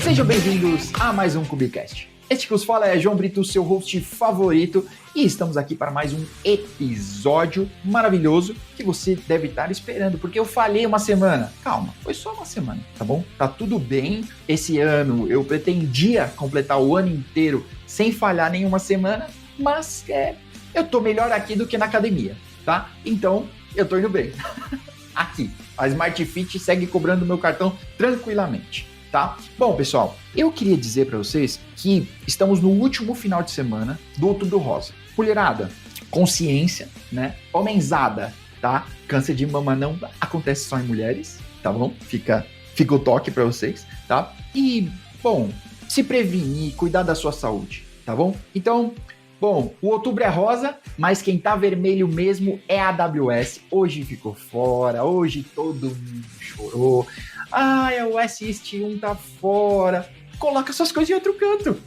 Sejam bem-vindos a mais um Cubicast. Este que os fala é João Brito, seu host favorito, e estamos aqui para mais um episódio maravilhoso que você deve estar esperando, porque eu falhei uma semana. Calma, foi só uma semana, tá bom? Tá tudo bem. Esse ano eu pretendia completar o ano inteiro sem falhar nenhuma semana, mas eu tô melhor aqui do que na academia, tá? Então, eu tô indo bem. Aqui, a Smart Fit segue cobrando meu cartão tranquilamente. Tá? Bom, pessoal, eu queria dizer para vocês que estamos no último final de semana do Outubro Rosa. Mulherada, consciência, né? Homenzada, tá? Câncer de mama não acontece só em mulheres, tá bom? Fica o toque para vocês, tá? E, bom, se prevenir, cuidar da sua saúde, tá bom? Então, bom, o Outubro é rosa, mas quem tá vermelho mesmo é a AWS. Hoje ficou fora, hoje todo mundo chorou. O SIST1 tá fora. Coloca suas coisas em outro canto.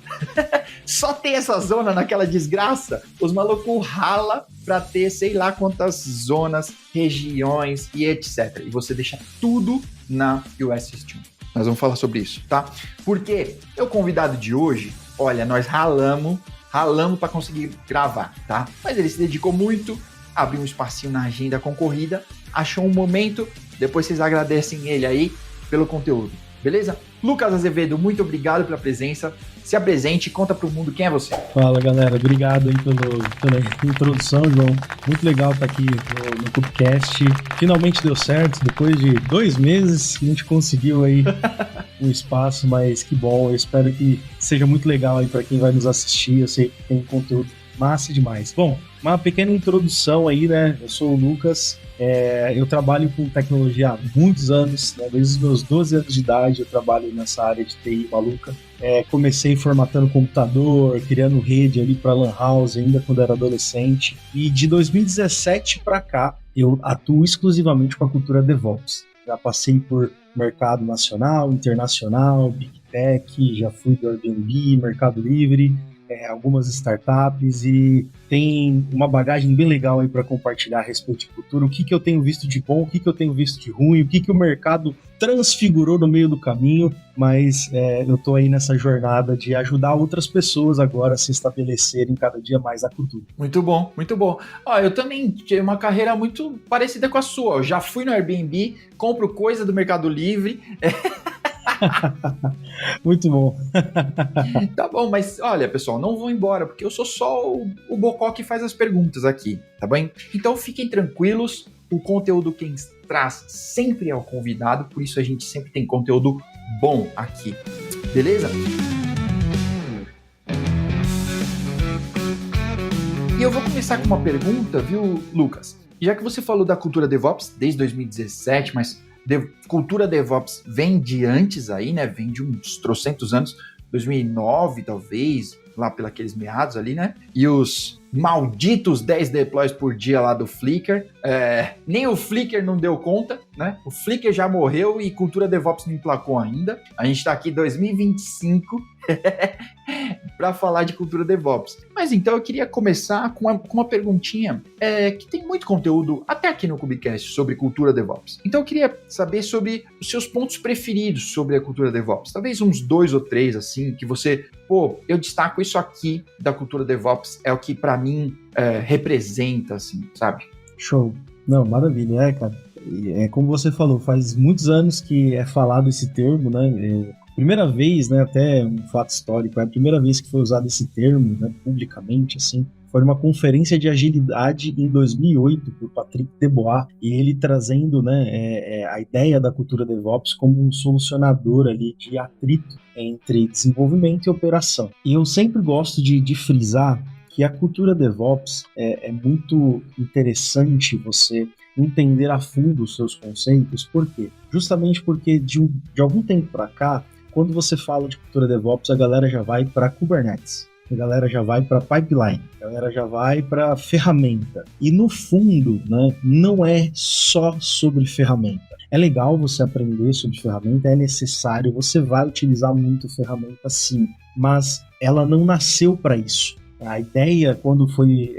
Só tem essa zona naquela desgraça. Os malucos ralam pra ter sei lá quantas zonas, regiões e etc. E você deixa tudo na USIST1. Nós vamos falar sobre isso, tá? Porque o convidado de hoje, olha, nós ralamos para conseguir gravar, tá? Mas ele se dedicou muito, abriu um espacinho na agenda concorrida, achou um momento, depois vocês agradecem ele aí pelo conteúdo, beleza? Lucas Azevedo, muito obrigado pela presença. Se apresente e conta pro mundo quem é você. Fala, galera. Obrigado aí pela introdução, João. Muito legal estar aqui no Cubicast. Finalmente deu certo. Depois de 2 meses, a gente conseguiu aí um espaço, mas que bom. Eu espero que seja muito legal aí para quem vai nos assistir. Eu sei que tem conteúdo massa demais. Bom, uma pequena introdução aí, né? Eu sou o Lucas. Eu trabalho com tecnologia há muitos anos, né? Desde os meus 12 anos de idade eu trabalho nessa área de TI maluca. Comecei formatando computador, criando rede ali para Lan House ainda quando era adolescente. E de 2017 para cá eu atuo exclusivamente com a cultura DevOps. Já passei por mercado nacional, internacional, Big Tech, já fui do Airbnb, Mercado Livre, algumas startups, e tem uma bagagem bem legal aí para compartilhar a respeito de cultura, o que eu tenho visto de bom, o que eu tenho visto de ruim, o que o mercado transfigurou no meio do caminho, mas eu tô aí nessa jornada de ajudar outras pessoas agora a se estabelecerem cada dia mais na cultura. Muito bom, muito bom. Eu também tive uma carreira muito parecida com a sua, eu já fui no Airbnb, compro coisa do Mercado Livre. Muito bom. Tá bom, mas olha, pessoal, não vou embora, porque eu sou só o bocó que faz as perguntas aqui, tá bem? Então fiquem tranquilos, o conteúdo quem traz sempre é o convidado, por isso a gente sempre tem conteúdo bom aqui, beleza? E eu vou começar com uma pergunta, viu, Lucas? Já que você falou da cultura DevOps desde 2017, mas cultura DevOps vem de antes aí, né? Vem de uns trocentos anos, 2009 talvez, lá pelos meados ali, né? E os malditos 10 deploys por dia lá do Flickr, nem o Flickr não deu conta, né? O Flickr já morreu e cultura DevOps não emplacou ainda. A gente tá aqui em 2025 para falar de cultura DevOps. Mas então eu queria começar com uma perguntinha que tem muito conteúdo até aqui no Cubicast sobre cultura DevOps. Então eu queria saber sobre os seus pontos preferidos sobre a cultura DevOps. Talvez uns 2 ou 3 assim, que você, eu destaco isso aqui da cultura DevOps, é o que para mim representa, assim, sabe? Show. Não, maravilha, cara. Como você falou, faz muitos anos que é falado esse termo, né? Primeira vez, né, até um fato histórico, é a primeira vez que foi usado esse termo, né, publicamente, assim, foi numa conferência de agilidade em 2008 por Patrick Debois, e ele trazendo, né, a ideia da cultura DevOps como um solucionador ali de atrito entre desenvolvimento e operação. E eu sempre gosto de frisar que a cultura DevOps é muito interessante você entender a fundo os seus conceitos. Por quê? Justamente porque de algum tempo para cá, quando você fala de cultura DevOps, a galera já vai para Kubernetes, a galera já vai para pipeline, a galera já vai para ferramenta. E no fundo, né, não é só sobre ferramenta. É legal você aprender sobre ferramenta, é necessário, você vai utilizar muito ferramenta sim, mas ela não nasceu para isso. A ideia, quando foi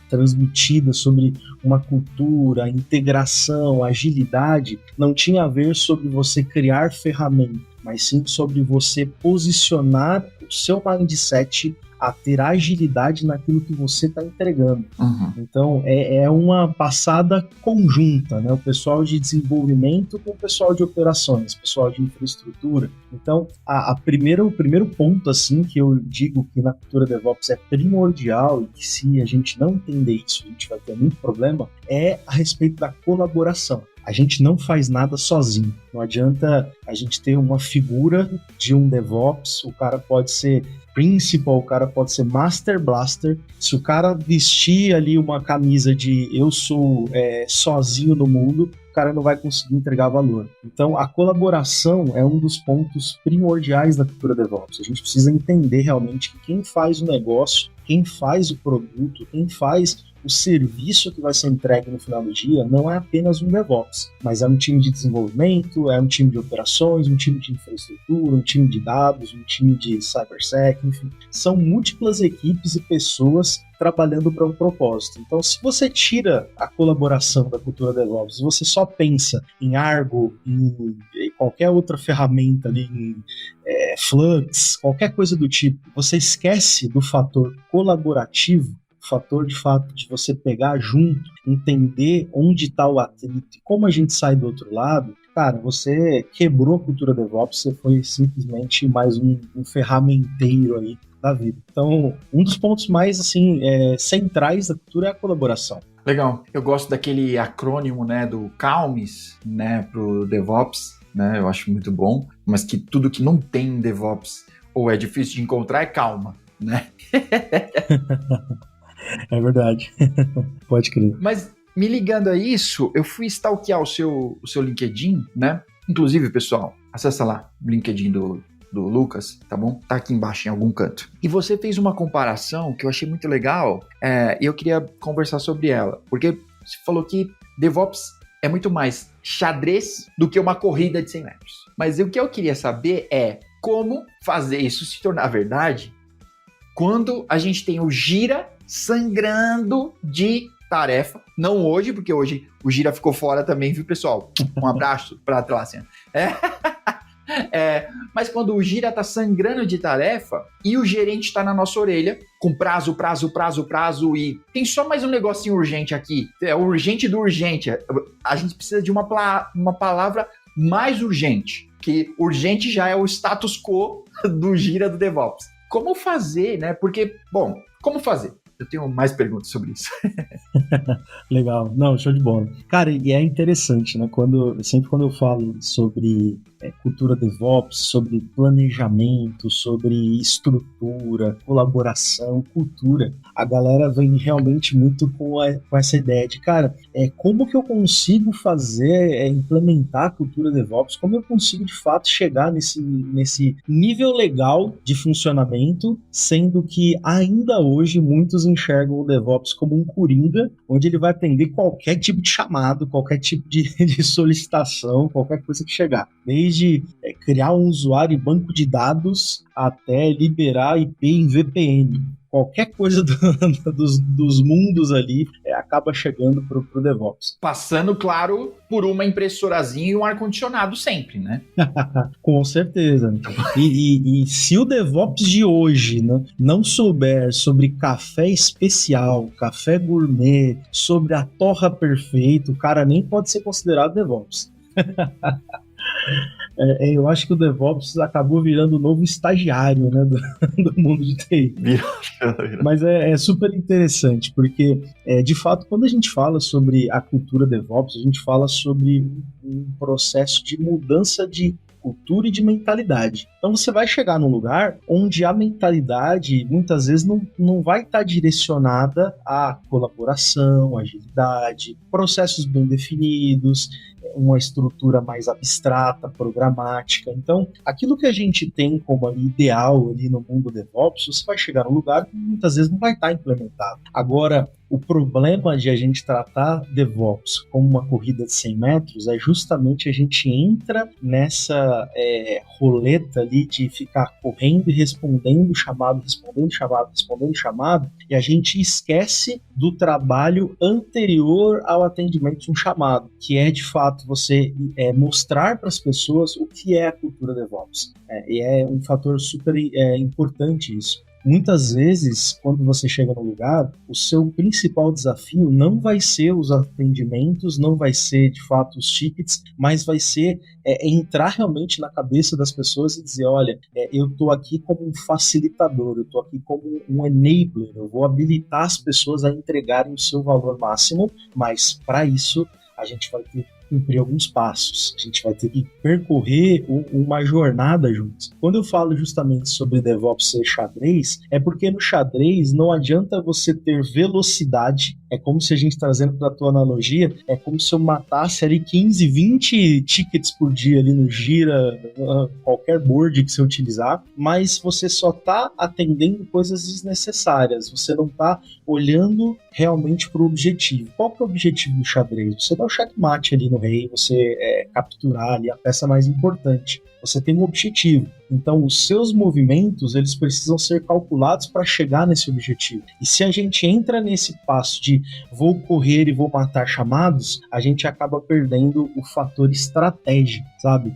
transmitida sobre uma cultura, integração, agilidade, não tinha a ver sobre você criar ferramentas, mas sim sobre você posicionar o seu mindset a ter agilidade naquilo que você está entregando. Então, é uma passada conjunta, né? O pessoal de desenvolvimento com o pessoal de operações, o pessoal de infraestrutura. Então, o primeiro ponto, assim, que eu digo que na cultura DevOps é primordial e que se a gente não entender isso, a gente vai ter muito problema, é a respeito da colaboração. A gente não faz nada sozinho. Não adianta a gente ter uma figura de um DevOps, o cara pode ser Principal, o cara pode ser Master Blaster. Se o cara vestir ali uma camisa de eu sou sozinho no mundo, o cara não vai conseguir entregar valor. Então, a colaboração é um dos pontos primordiais da cultura DevOps. A gente precisa entender realmente que quem faz o negócio, quem faz o produto, quem faz o serviço que vai ser entregue no final do dia não é apenas um DevOps, mas é um time de desenvolvimento, é um time de operações, um time de infraestrutura, um time de dados, um time de cybersec, enfim. São múltiplas equipes e pessoas trabalhando para um propósito. Então, se você tira a colaboração da cultura DevOps, se você só pensa em Argo, em qualquer outra ferramenta ali, em Flux, qualquer coisa do tipo, você esquece do fator colaborativo, o fator de fato de você pegar junto, entender onde está o atrito e como a gente sai do outro lado, cara, você quebrou a cultura DevOps, você foi simplesmente mais um ferramenteiro aí da vida. Então, um dos pontos mais assim centrais da cultura é a colaboração. Legal. Eu gosto daquele acrônimo, né, do CALMS, né, pro DevOps, né, eu acho muito bom, mas que tudo que não tem em DevOps ou é difícil de encontrar é calma, né? É verdade. Pode crer. Mas me ligando a isso, eu fui stalkear o seu LinkedIn, né? Inclusive, pessoal, acessa lá o LinkedIn do Lucas, tá bom? Tá aqui embaixo em algum canto. E você fez uma comparação que eu achei muito legal e eu queria conversar sobre ela. Porque você falou que DevOps é muito mais xadrez do que uma corrida de 100 metros. Mas o que eu queria saber é como fazer isso se tornar verdade quando a gente tem o Gira sangrando de tarefa. Não hoje, porque hoje o Gira ficou fora também, viu, pessoal? Um abraço pra Atlassian. Mas quando o Gira tá sangrando de tarefa e o gerente tá na nossa orelha com prazo e tem só mais um negocinho urgente aqui. É o urgente do urgente. A gente precisa de uma palavra mais urgente, que urgente já é o status quo do Gira do DevOps. Como fazer, né? Porque, bom, como fazer? Eu tenho mais perguntas sobre isso. Legal. Não, show de bola. Cara, e é interessante, né? Sempre quando eu falo sobre cultura DevOps, sobre planejamento, sobre estrutura, colaboração, cultura, a galera vem realmente muito com essa ideia de, cara, como que eu consigo fazer, implementar a cultura DevOps? Como eu consigo, de fato, chegar nesse nível legal de funcionamento, sendo que ainda hoje muitos enxergam o DevOps como um coringa, onde ele vai atender qualquer tipo de chamado, qualquer tipo de solicitação, qualquer coisa que chegar. Desde criar um usuário e banco de dados até liberar IP em VPN. Qualquer coisa dos mundos ali acaba chegando pro DevOps. Passando, claro, por uma impressorazinha e um ar-condicionado sempre, né? Com certeza. E se o DevOps de hoje, né, não souber sobre café especial, café gourmet, sobre a torra perfeita, o cara nem pode ser considerado DevOps. Eu acho que o DevOps acabou virando o novo estagiário, né, do mundo de TI. Mas é super interessante, porque, de fato, quando a gente fala sobre a cultura DevOps, a gente fala sobre um processo de mudança de cultura e de mentalidade. Então você vai chegar num lugar onde a mentalidade muitas vezes não vai estar direcionada à colaboração, agilidade, processos bem definidos, uma estrutura mais abstrata, programática. Então, aquilo que a gente tem como ideal ali no mundo DevOps, você vai chegar num lugar que muitas vezes não vai estar implementado. Agora, O problema de a gente tratar DevOps como uma corrida de 100 metros é justamente a gente entra nessa roleta ali de ficar correndo e respondendo chamado, e a gente esquece do trabalho anterior ao atendimento de um chamado, que é de fato você mostrar para as pessoas o que é a cultura DevOps. E é um fator super importante isso. Muitas vezes, quando você chega no lugar, o seu principal desafio não vai ser os atendimentos, não vai ser, de fato, os tickets, mas vai ser entrar realmente na cabeça das pessoas e dizer, olha, eu estou aqui como um facilitador, eu estou aqui como um enabler, eu vou habilitar as pessoas a entregarem o seu valor máximo, mas para isso a gente vai ter cumprir alguns passos, a gente vai ter que percorrer uma jornada juntos. Quando eu falo justamente sobre DevOps ser xadrez, é porque no xadrez não adianta você ter velocidade, é como se a gente, trazendo para a tua analogia, é como se eu matasse ali 15, 20 tickets por dia ali no gira, qualquer board que você utilizar, mas você só está atendendo coisas desnecessárias, você não está olhando realmente para o objetivo. Qual que é o objetivo do xadrez? Você dá o checkmate ali no rei, você capturar ali a peça mais importante. Você tem um objetivo. Então, os seus movimentos, eles precisam ser calculados para chegar nesse objetivo. E se a gente entra nesse passo de vou correr e vou matar chamados, a gente acaba perdendo o fator estratégico, sabe?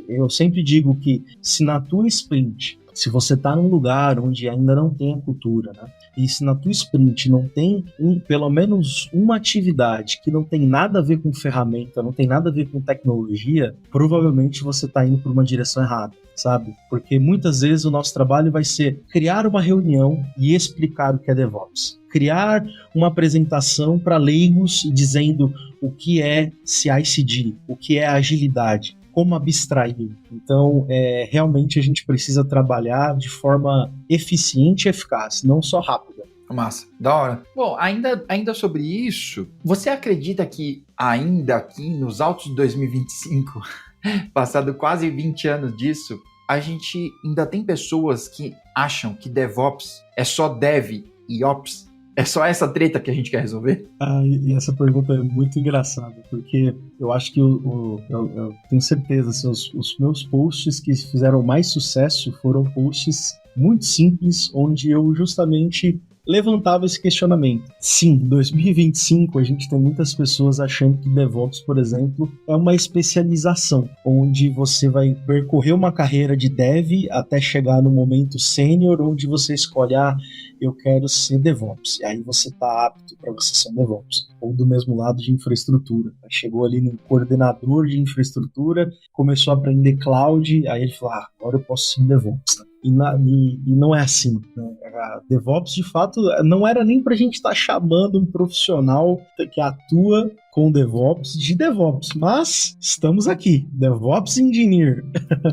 Eu sempre digo que se na tua sprint, se você está num lugar onde ainda não tem a cultura, né? E se na tua sprint não tem pelo menos uma atividade que não tem nada a ver com ferramenta, não tem nada a ver com tecnologia, provavelmente você está indo por uma direção errada, sabe? Porque muitas vezes o nosso trabalho vai ser criar uma reunião e explicar o que é DevOps. Criar uma apresentação para leigos dizendo o que é CI/CD, o que é agilidade, como abstrair. Então, realmente a gente precisa trabalhar de forma eficiente e eficaz, não só rápida. Massa, da hora. Bom, ainda sobre isso, você acredita que ainda aqui nos autos de 2025, passado quase 20 anos disso, a gente ainda tem pessoas que acham que DevOps é só Dev e Ops? É só essa treta que a gente quer resolver? E essa pergunta é muito engraçada, porque eu acho que eu tenho certeza, assim, os meus posts que fizeram mais sucesso foram posts muito simples, onde eu justamente levantava esse questionamento. Sim, em 2025 a gente tem muitas pessoas achando que DevOps, por exemplo, é uma especialização, onde você vai percorrer uma carreira de Dev até chegar no momento sênior, onde você escolhe, eu quero ser DevOps. E aí você está apto para você ser um DevOps. Ou do mesmo lado de infraestrutura. Chegou ali no coordenador de infraestrutura, começou a aprender cloud, aí ele falou, agora eu posso ser um DevOps. E não é assim, né? A DevOps, de fato, não era nem pra gente estar chamando um profissional que atua com DevOps de DevOps, mas estamos aqui, DevOps Engineer.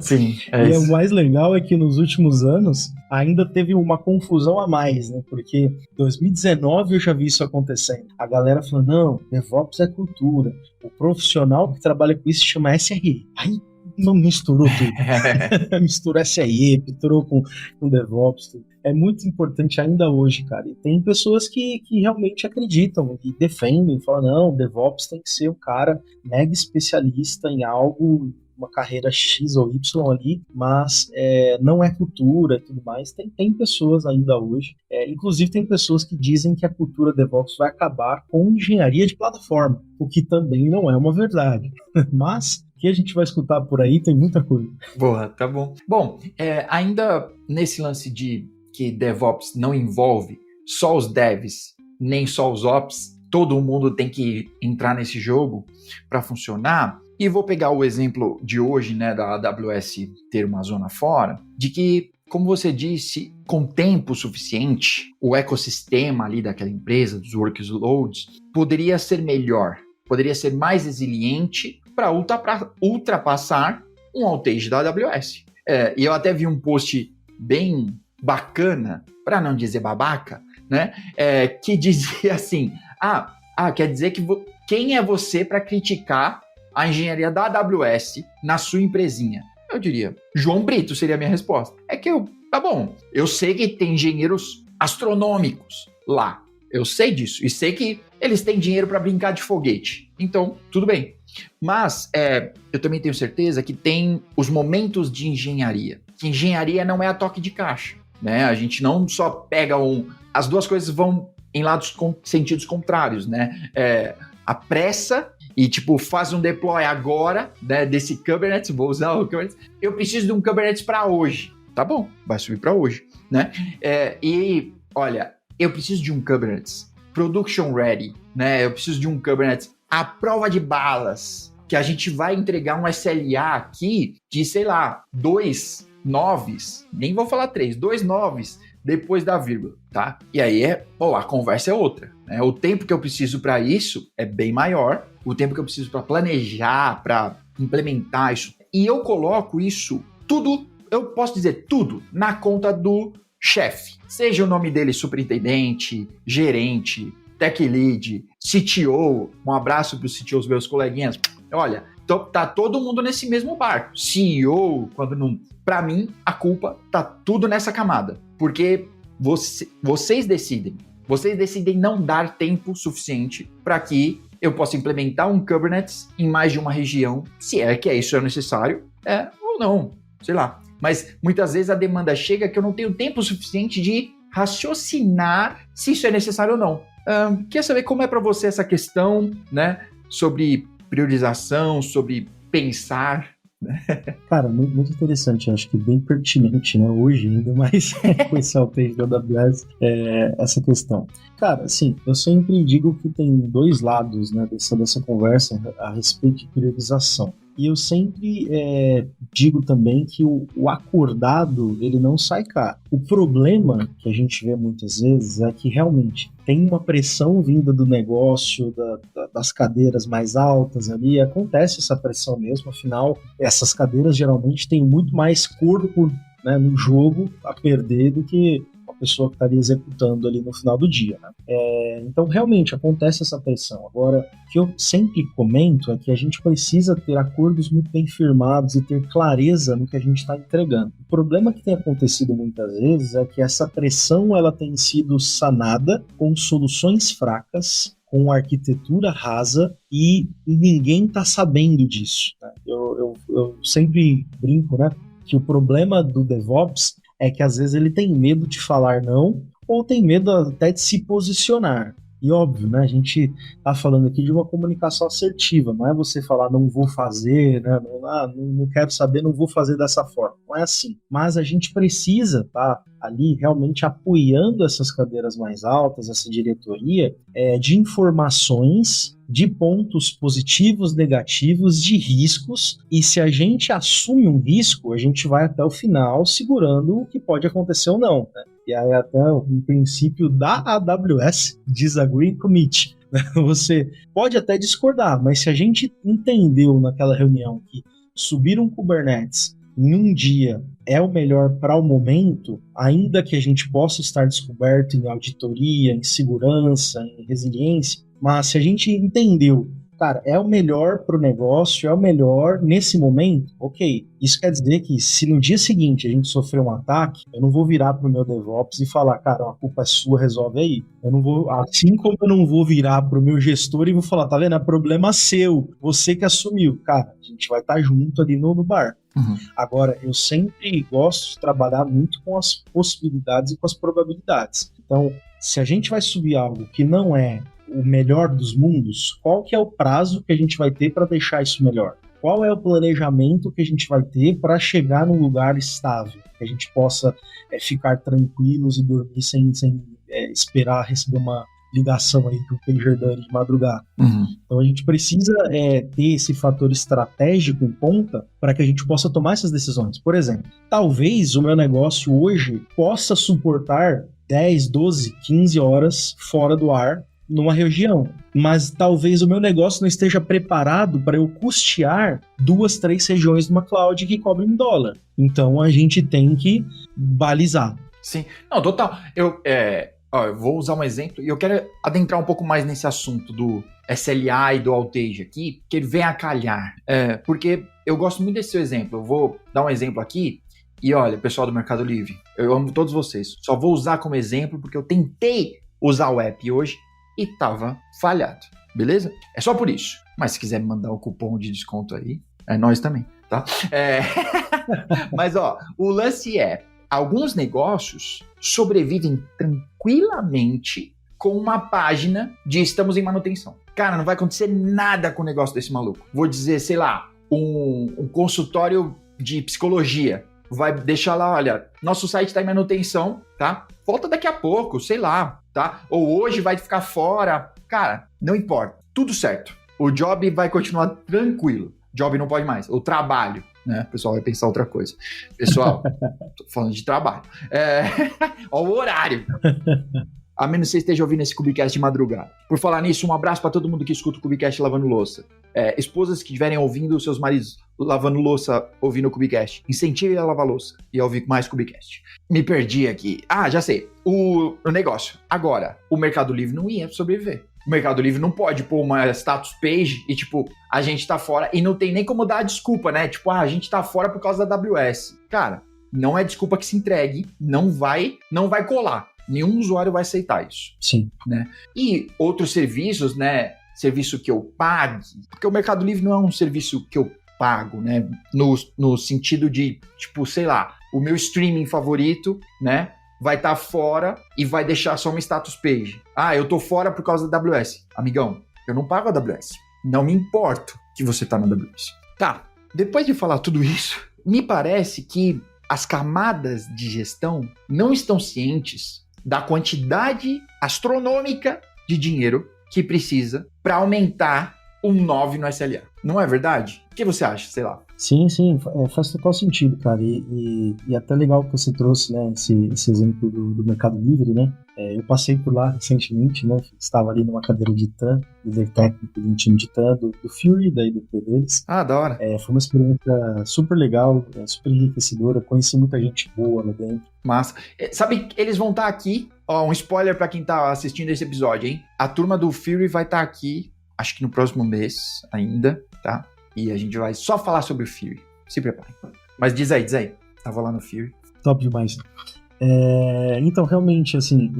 Sim, E isso. o mais legal é que nos últimos anos ainda teve uma confusão a mais, né? Porque em 2019 eu já vi isso acontecendo. A galera falou, não, DevOps é cultura. O profissional que trabalha com isso se chama SRE. Aí não misturou tudo. Misturou SRE, misturou com DevOps. Tudo. É muito importante ainda hoje, cara. E tem pessoas que realmente acreditam e defendem, falam, não, DevOps tem que ser um cara mega especialista em algo, uma carreira X ou Y ali, mas não é cultura e tudo mais. Tem pessoas ainda hoje, inclusive tem pessoas que dizem que a cultura DevOps vai acabar com engenharia de plataforma, o que também não é uma verdade. Mas o que a gente vai escutar por aí tem muita coisa. Boa, tá bom. Bom, ainda nesse lance de que DevOps não envolve só os devs, nem só os ops, todo mundo tem que entrar nesse jogo para funcionar. E vou pegar o exemplo de hoje, né, da AWS ter uma zona fora, de que, como você disse, com tempo suficiente, o ecossistema ali daquela empresa, dos workloads, poderia ser melhor, poderia ser mais resiliente para ultrapassar um outage da AWS. E eu até vi um post bem bacana, para não dizer babaca, né, que dizia assim, quer dizer que quem é você para criticar a engenharia da AWS na sua empresinha? Eu diria, João Brito seria a minha resposta. Tá bom, eu sei que tem engenheiros astronômicos lá, Eu sei disso. E sei que eles têm dinheiro para brincar de foguete. Então, tudo bem. Mas eu também tenho certeza que tem os momentos de engenharia. Que engenharia não é a toque de caixa, né? A gente não só pega as duas coisas vão em sentidos contrários, né? A pressa e, tipo, faz um deploy agora, né, desse Kubernetes, vou usar o Kubernetes. Eu preciso de um Kubernetes para hoje. Tá bom, vai subir para hoje, né? E, olha, eu preciso de um Kubernetes production ready, né? Eu preciso de um Kubernetes à prova de balas, que a gente vai entregar um SLA aqui de, sei lá, 2 noves, nem vou falar 3, 2 noves depois da vírgula, tá? E aí a conversa é outra, né? O tempo que eu preciso para isso é bem maior, o tempo que eu preciso para planejar, para implementar isso. E eu coloco isso tudo, eu posso dizer tudo, na conta do chefe. Seja o nome dele superintendente, gerente, tech lead, CTO, um abraço para os CTOs, meus coleguinhas. Olha, tá todo mundo nesse mesmo barco. CEO, quando não... Para mim, a culpa tá tudo nessa camada. Porque vocês decidem. Vocês decidem não dar tempo suficiente para que eu possa implementar um Kubernetes em mais de uma região, se é que isso é necessário, ou não, sei lá. Mas muitas vezes a demanda chega que eu não tenho tempo suficiente de raciocinar se isso é necessário ou não. Quer saber como é para você essa questão, né, sobre priorização, sobre pensar? Cara, muito, muito interessante, acho que bem pertinente, né, hoje ainda mais com esse update da AWS, essa questão. Cara, assim, eu sempre digo que tem dois lados, né, dessa conversa a respeito de priorização. E eu sempre digo também que o acordado, ele não sai caro. O problema que a gente vê muitas vezes é que realmente tem uma pressão vinda do negócio, das cadeiras mais altas ali, acontece essa pressão mesmo, afinal, essas cadeiras geralmente têm muito mais corpo, né, no jogo a perder do que a pessoa que estaria executando ali no final do dia, né? Então realmente acontece essa pressão. Agora, o que eu sempre comento é que a gente precisa ter acordos muito bem firmados e ter clareza no que a gente está entregando. O problema que tem acontecido muitas vezes é que essa pressão ela tem sido sanada com soluções fracas, com arquitetura rasa e ninguém está sabendo disso, né? Eu sempre brinco, né, que o problema do DevOps é que às vezes ele tem medo de falar não ou tem medo até de se posicionar. E óbvio, né, a gente tá falando aqui de uma comunicação assertiva, não é você falar não vou fazer, né, não quero saber, não vou fazer dessa forma. Não é assim. Mas a gente precisa estar ali realmente apoiando essas cadeiras mais altas, essa diretoria, de informações, de pontos positivos, negativos, de riscos, e se a gente assume um risco, a gente vai até o final segurando o que pode acontecer ou não, né? E aí até um princípio da AWS, Disagree and Commit. Você pode até discordar, mas se a gente entendeu naquela reunião que subir um Kubernetes em um dia é o melhor para o momento, ainda que a gente possa estar descoberto em auditoria, em segurança, em resiliência, mas se a gente entendeu, cara, é o melhor para o negócio, é o melhor nesse momento, ok. Isso quer dizer que se no dia seguinte a gente sofrer um ataque, eu não vou virar para o meu DevOps e falar, cara, a culpa é sua, resolve aí. Eu não vou, assim como eu não vou virar para o meu gestor e vou falar, tá vendo, é problema seu, você que assumiu. Cara, a gente vai estar junto ali no bar. Uhum. Agora, eu sempre gosto de trabalhar muito com as possibilidades e com as probabilidades. Então, se a gente vai subir algo que não é o melhor dos mundos, qual que é o prazo que a gente vai ter para deixar isso melhor? Qual é o planejamento que a gente vai ter para chegar num lugar estável? Que a gente possa ficar tranquilos e dormir sem esperar receber uma ligação aí do PagerDuty de madrugada. Uhum. Então a gente precisa ter esse fator estratégico em conta para que a gente possa tomar essas decisões. Por exemplo, talvez o meu negócio hoje possa suportar 10, 12, 15 horas fora do ar numa região, mas talvez o meu negócio não esteja preparado para eu custear 2, 3 regiões de uma cloud que cobrem $1. Então a gente tem que balizar. Sim, não, total. Eu vou usar um exemplo e eu quero adentrar um pouco mais nesse assunto do SLA e do outage aqui, que ele vem a calhar. Porque eu gosto muito desse seu exemplo. Eu vou dar um exemplo aqui e olha, pessoal do Mercado Livre, eu amo todos vocês. Só vou usar como exemplo porque eu tentei usar o app hoje e tava falhado, beleza? É só por isso. Mas se quiser me mandar o cupom de desconto aí, é nós também, tá? Mas, ó, o lance é, alguns negócios sobrevivem tranquilamente com uma página de estamos em manutenção. Cara, não vai acontecer nada com o negócio desse maluco. Vou dizer, sei lá, um consultório de psicologia. Vai deixar lá, olha, nosso site está em manutenção, tá? Volta daqui a pouco, sei lá, tá? Ou hoje vai ficar fora. Cara, não importa. Tudo certo. O job vai continuar tranquilo. Job não pode mais. O trabalho, né? O pessoal vai pensar outra coisa. Pessoal, tô falando de trabalho. Ó, o horário. A menos que você esteja ouvindo esse Cubicast de madrugada. Por falar nisso, um abraço para todo mundo que escuta o Cubicast lavando louça. Esposas que estiverem ouvindo os seus maridos lavando louça, ouvindo o Cubicast. Incentive a lavar louça e a ouvir mais Cubicast. Me perdi aqui. Ah, já sei. O negócio. Agora, o Mercado Livre não ia sobreviver. O Mercado Livre não pode pôr uma status page e, tipo, a gente tá fora e não tem nem como dar a desculpa, né? Tipo, a gente tá fora por causa da AWS. Cara, não é desculpa que se entregue, não vai colar. Nenhum usuário vai aceitar isso. Sim. Né? E outros serviços, né? Serviço que eu pague, porque o Mercado Livre não é um serviço que eu pago, né? No sentido de, tipo, sei lá, o meu streaming favorito, né? Vai estar fora e vai deixar só uma status page. Ah, eu tô fora por causa da AWS. Amigão, eu não pago a AWS. Não me importo que você tá na AWS. Tá, depois de falar tudo isso, me parece que as camadas de gestão não estão cientes da quantidade astronômica de dinheiro que precisa para aumentar um 9 no SLA. Não é verdade? O que você acha? Sei lá. Sim, faz total sentido, cara. E até legal que você trouxe, né, esse exemplo do Mercado Livre, né? Eu passei por lá recentemente, né? Estava ali numa cadeira de TAM, líder técnico de um time de TAM do Fury, da IDP deles. Ah, da hora. Foi uma experiência super legal, super enriquecedora. Conheci muita gente boa lá dentro. Massa. Sabe, eles vão estar aqui, ó, um spoiler pra quem tá assistindo esse episódio, hein? A turma do Fury vai estar aqui, acho que no próximo mês ainda, tá? E a gente vai só falar sobre o Fury. Se preparem. Mas diz aí. Tava lá no Fury. Top demais. Então, realmente, assim,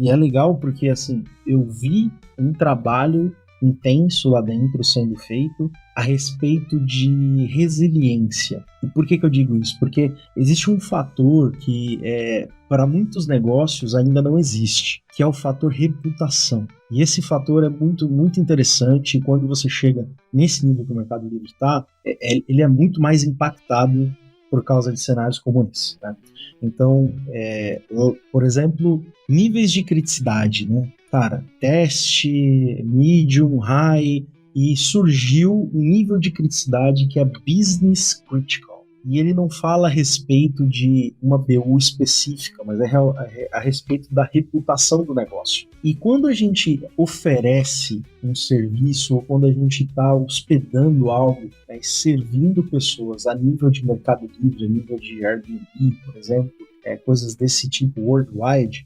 e é legal porque, assim, eu vi um trabalho intenso lá dentro sendo feito a respeito de resiliência. E por que eu digo isso? Porque existe um fator que, para muitos negócios, ainda não existe, que é o fator reputação. E esse fator é muito, muito interessante, e quando você chega nesse nível que o Mercado Livre está, ele é muito mais impactado por causa de cenários como esse, né? Então, por exemplo, níveis de criticidade, né? Cara, teste, medium, high, e surgiu um nível de criticidade que é business critical. E ele não fala a respeito de uma BU específica, mas é a respeito da reputação do negócio. E quando a gente oferece um serviço, ou quando a gente está hospedando algo, servindo pessoas a nível de Mercado Livre, a nível de Airbnb, por exemplo, coisas desse tipo worldwide,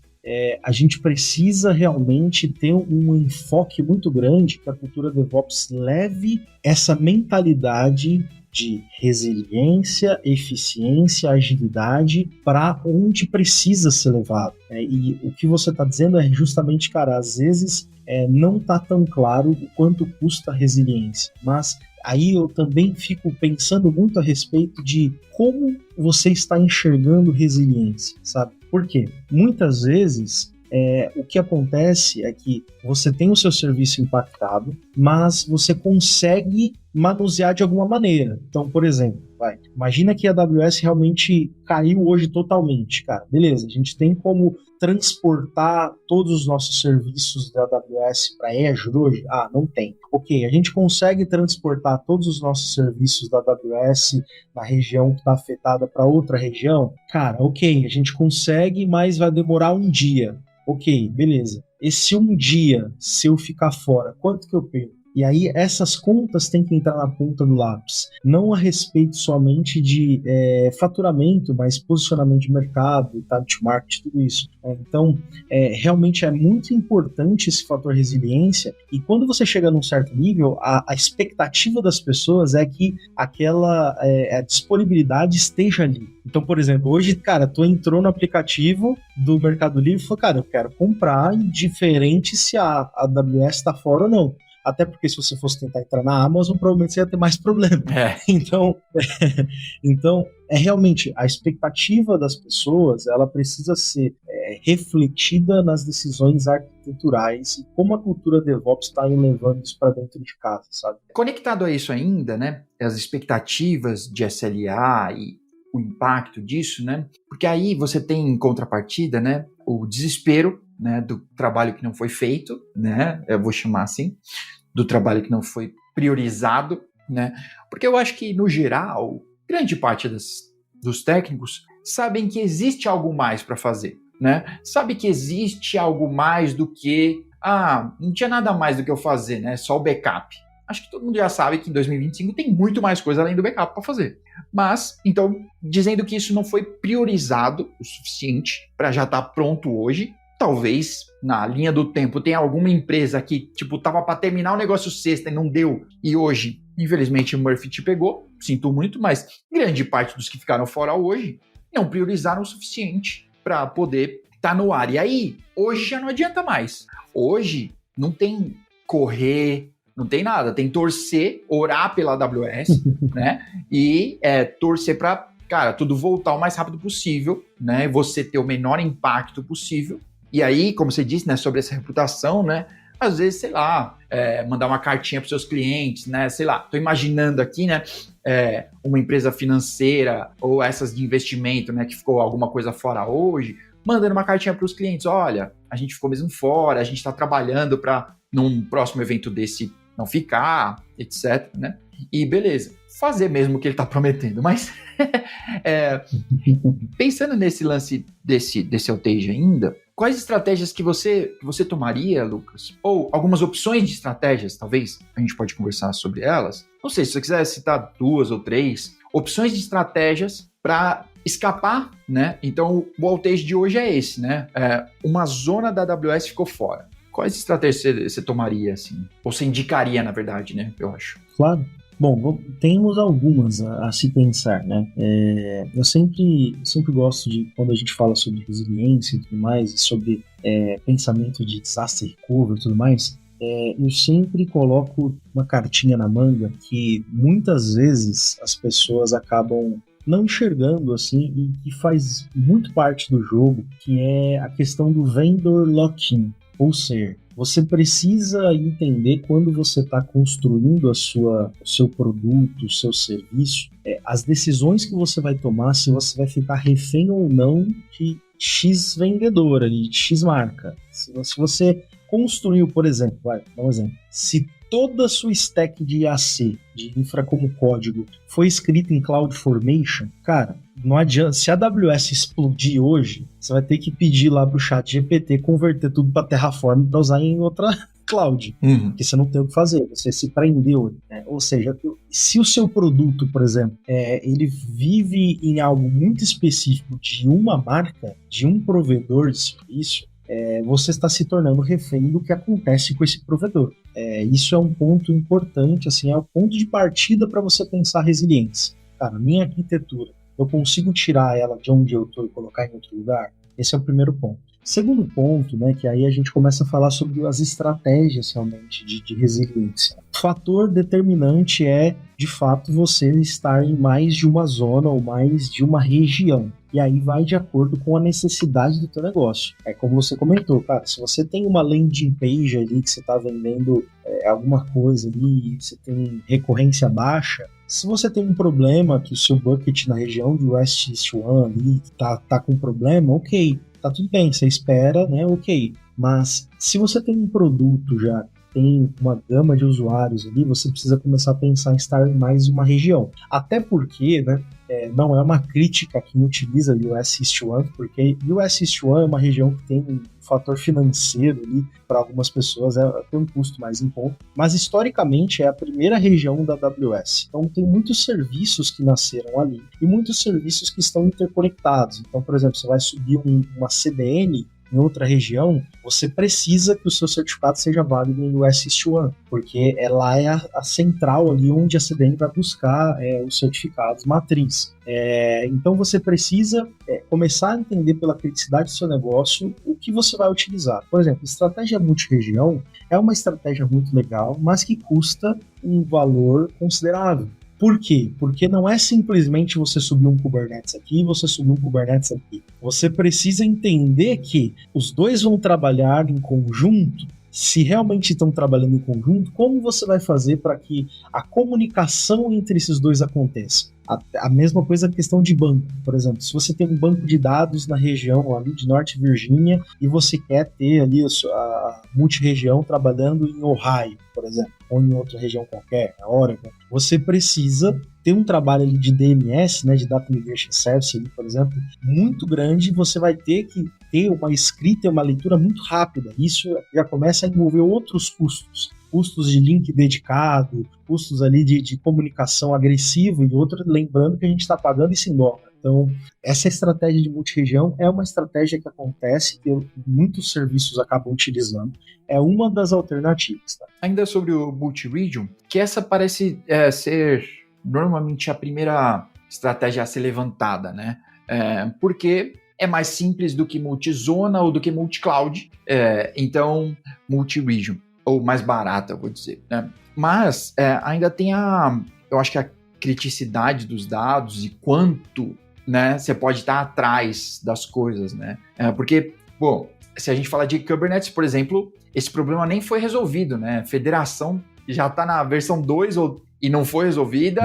a gente precisa realmente ter um enfoque muito grande que a cultura DevOps leve essa mentalidade de resiliência, eficiência, agilidade para onde precisa ser levado. E o que você está dizendo é justamente, cara, às vezes não está tão claro o quanto custa a resiliência, mas aí eu também fico pensando muito a respeito de como você está enxergando resiliência, sabe? Por quê? Muitas vezes o que acontece é que você tem o seu serviço impactado, mas você consegue manusear de alguma maneira. Então, por exemplo, imagina que a AWS realmente caiu hoje totalmente, cara. Beleza, a gente tem como transportar todos os nossos serviços da AWS para Azure hoje? Ah, não tem. Ok, a gente consegue transportar todos os nossos serviços da AWS na região que está afetada para outra região? Cara, ok, a gente consegue, mas vai demorar um dia. Ok, beleza. Esse um dia, se eu ficar fora, quanto que eu perco? E aí essas contas têm que entrar na ponta do lápis, não a respeito somente de faturamento, mas posicionamento de mercado, time to market, tudo isso. Então, realmente é muito importante esse fator resiliência, e quando você chega num certo nível, a expectativa das pessoas é que aquela a disponibilidade esteja ali. Então, por exemplo, hoje, cara, tu entrou no aplicativo do Mercado Livre e falou, cara, eu quero comprar, indiferente se a AWS está fora ou não. Até porque se você fosse tentar entrar na Amazon, provavelmente você ia ter mais problema. Então, realmente a expectativa das pessoas, ela precisa ser refletida nas decisões arquiteturais e como a cultura DevOps está levando isso para dentro de casa, sabe? Conectado a isso ainda, né, as expectativas de SLA e o impacto disso, né, porque aí você tem em contrapartida, né, o desespero, né, do trabalho que não foi feito, né, eu vou chamar assim, do trabalho que não foi priorizado, né? Porque eu acho que, no geral, grande parte dos técnicos sabem que existe algo mais para fazer, né? Sabe que existe algo mais do que, não tinha nada mais do que eu fazer, né? Só o backup. Acho que todo mundo já sabe que em 2025 tem muito mais coisa além do backup para fazer. Mas, então, dizendo que isso não foi priorizado o suficiente para já estar pronto hoje, talvez, na linha do tempo, tenha alguma empresa que, tipo, tava para terminar o negócio sexta e não deu, e hoje, infelizmente, o Murphy te pegou, sinto muito, mas grande parte dos que ficaram fora hoje não priorizaram o suficiente para poder estar no ar. E aí, hoje já não adianta mais. Hoje não tem correr, não tem nada, tem torcer, orar pela AWS, né, e torcer para, cara, tudo voltar o mais rápido possível, né, você ter o menor impacto possível. E aí, como você disse, né, sobre essa reputação, né, às vezes, sei lá, mandar uma cartinha para os seus clientes, né, sei lá, estou imaginando aqui, né, uma empresa financeira ou essas de investimento, né, que ficou alguma coisa fora hoje, mandando uma cartinha para os clientes, olha, a gente ficou mesmo fora, a gente está trabalhando para num próximo evento desse não ficar, etc, né, e beleza, fazer mesmo o que ele está prometendo, mas pensando nesse lance desse outage ainda, quais estratégias que você tomaria, Lucas? Ou algumas opções de estratégias, talvez, a gente pode conversar sobre elas. Não sei, se você quiser citar 2 ou 3 opções de estratégias para escapar, né? Então, o outage de hoje é esse, né? Uma zona da AWS ficou fora. Quais estratégias você tomaria, assim? Ou você indicaria, na verdade, né? Eu acho. Claro. Bom, temos algumas a se pensar, né? Eu sempre gosto de, quando a gente fala sobre resiliência e tudo mais, e sobre pensamento de disaster recovery e tudo mais, eu sempre coloco uma cartinha na manga que muitas vezes as pessoas acabam não enxergando, assim, e que faz muito parte do jogo, que é a questão do vendor lock-in. Ou seja, você precisa entender quando você está construindo o seu produto, o seu serviço, as decisões que você vai tomar, se você vai ficar refém ou não de X vendedora, de X marca. Se você construiu, por exemplo, vai dar um exemplo, se toda a sua stack de IAC, de infra como código, foi escrita em CloudFormation, cara, não adianta. Se a AWS explodir hoje, você vai ter que pedir lá pro chat GPT converter tudo para Terraform para usar em outra cloud, porque você não tem o que fazer, você se prendeu, né? Ou seja, se o seu produto, por exemplo, ele vive em algo muito específico de uma marca, de um provedor de serviço, você está se tornando refém do que acontece com esse provedor. Isso é um ponto importante, assim, é o ponto de partida para você pensar resiliência. Cara, minha arquitetura, eu consigo tirar ela de onde eu estou e colocar em outro lugar? Esse é o primeiro ponto. Segundo ponto, né, que aí a gente começa a falar sobre as estratégias realmente de resiliência. O fator determinante é, de fato, você estar em mais de uma zona ou mais de uma região. E aí vai de acordo com a necessidade do teu negócio. Como você comentou, cara, se você tem uma landing page ali que você está vendendo alguma coisa ali, você tem recorrência baixa, se você tem um problema que o seu bucket na região de West East One ali tá com problema, ok, tá tudo bem, você espera, né, ok. Mas se você tem um produto já tem uma gama de usuários ali, você precisa começar a pensar em estar mais em uma região. Até porque, né, não é uma crítica a quem utiliza US East 1, porque US East 1 é uma região que tem um fator financeiro ali, para algumas pessoas tem um custo mais em conta, mas historicamente é a primeira região da AWS. Então tem muitos serviços que nasceram ali e muitos serviços que estão interconectados. Então, por exemplo, você vai subir uma CDN em outra região, você precisa que o seu certificado seja válido em US East 1, porque ela é a central ali onde a CDN vai buscar os certificados matriz. Então você precisa começar a entender pela criticidade do seu negócio o que você vai utilizar. Por exemplo, estratégia multirregião é uma estratégia muito legal, mas que custa um valor considerável. Por quê? Porque não é simplesmente você subir um Kubernetes aqui e você subir um Kubernetes aqui. Você precisa entender que os dois vão trabalhar em conjunto. Se realmente estão trabalhando em conjunto, como você vai fazer para que a comunicação entre esses dois aconteça? A mesma coisa a questão de banco, por exemplo. Se você tem um banco de dados na região ali de Norte Virgínia e você quer ter ali a multirregião trabalhando em Ohio, por exemplo, ou em outra região qualquer, na Oregon, você precisa ter um trabalho ali de DMS, né, de Data Migration Service, ali, por exemplo, muito grande. Você vai ter que ter uma escrita e uma leitura muito rápida. Isso já começa a envolver outros custos de link dedicado, custos ali de comunicação agressiva e outros, lembrando que a gente está pagando isso em dólar. Então, essa estratégia de multirregião é uma estratégia que acontece, que muitos serviços acabam utilizando. É uma das alternativas. Tá? Ainda sobre o multi-region, que essa parece ser normalmente a primeira estratégia a ser levantada, né? Porque é mais simples do que multizona ou do que multi-cloud. Então, multi-region, ou mais barata, eu vou dizer, né? Mas ainda tem eu acho que a criticidade dos dados e quanto, né, você pode estar atrás das coisas, né? Porque, bom, se a gente falar de Kubernetes, por exemplo, esse problema nem foi resolvido, né? Federação já está na versão 2 e não foi resolvida,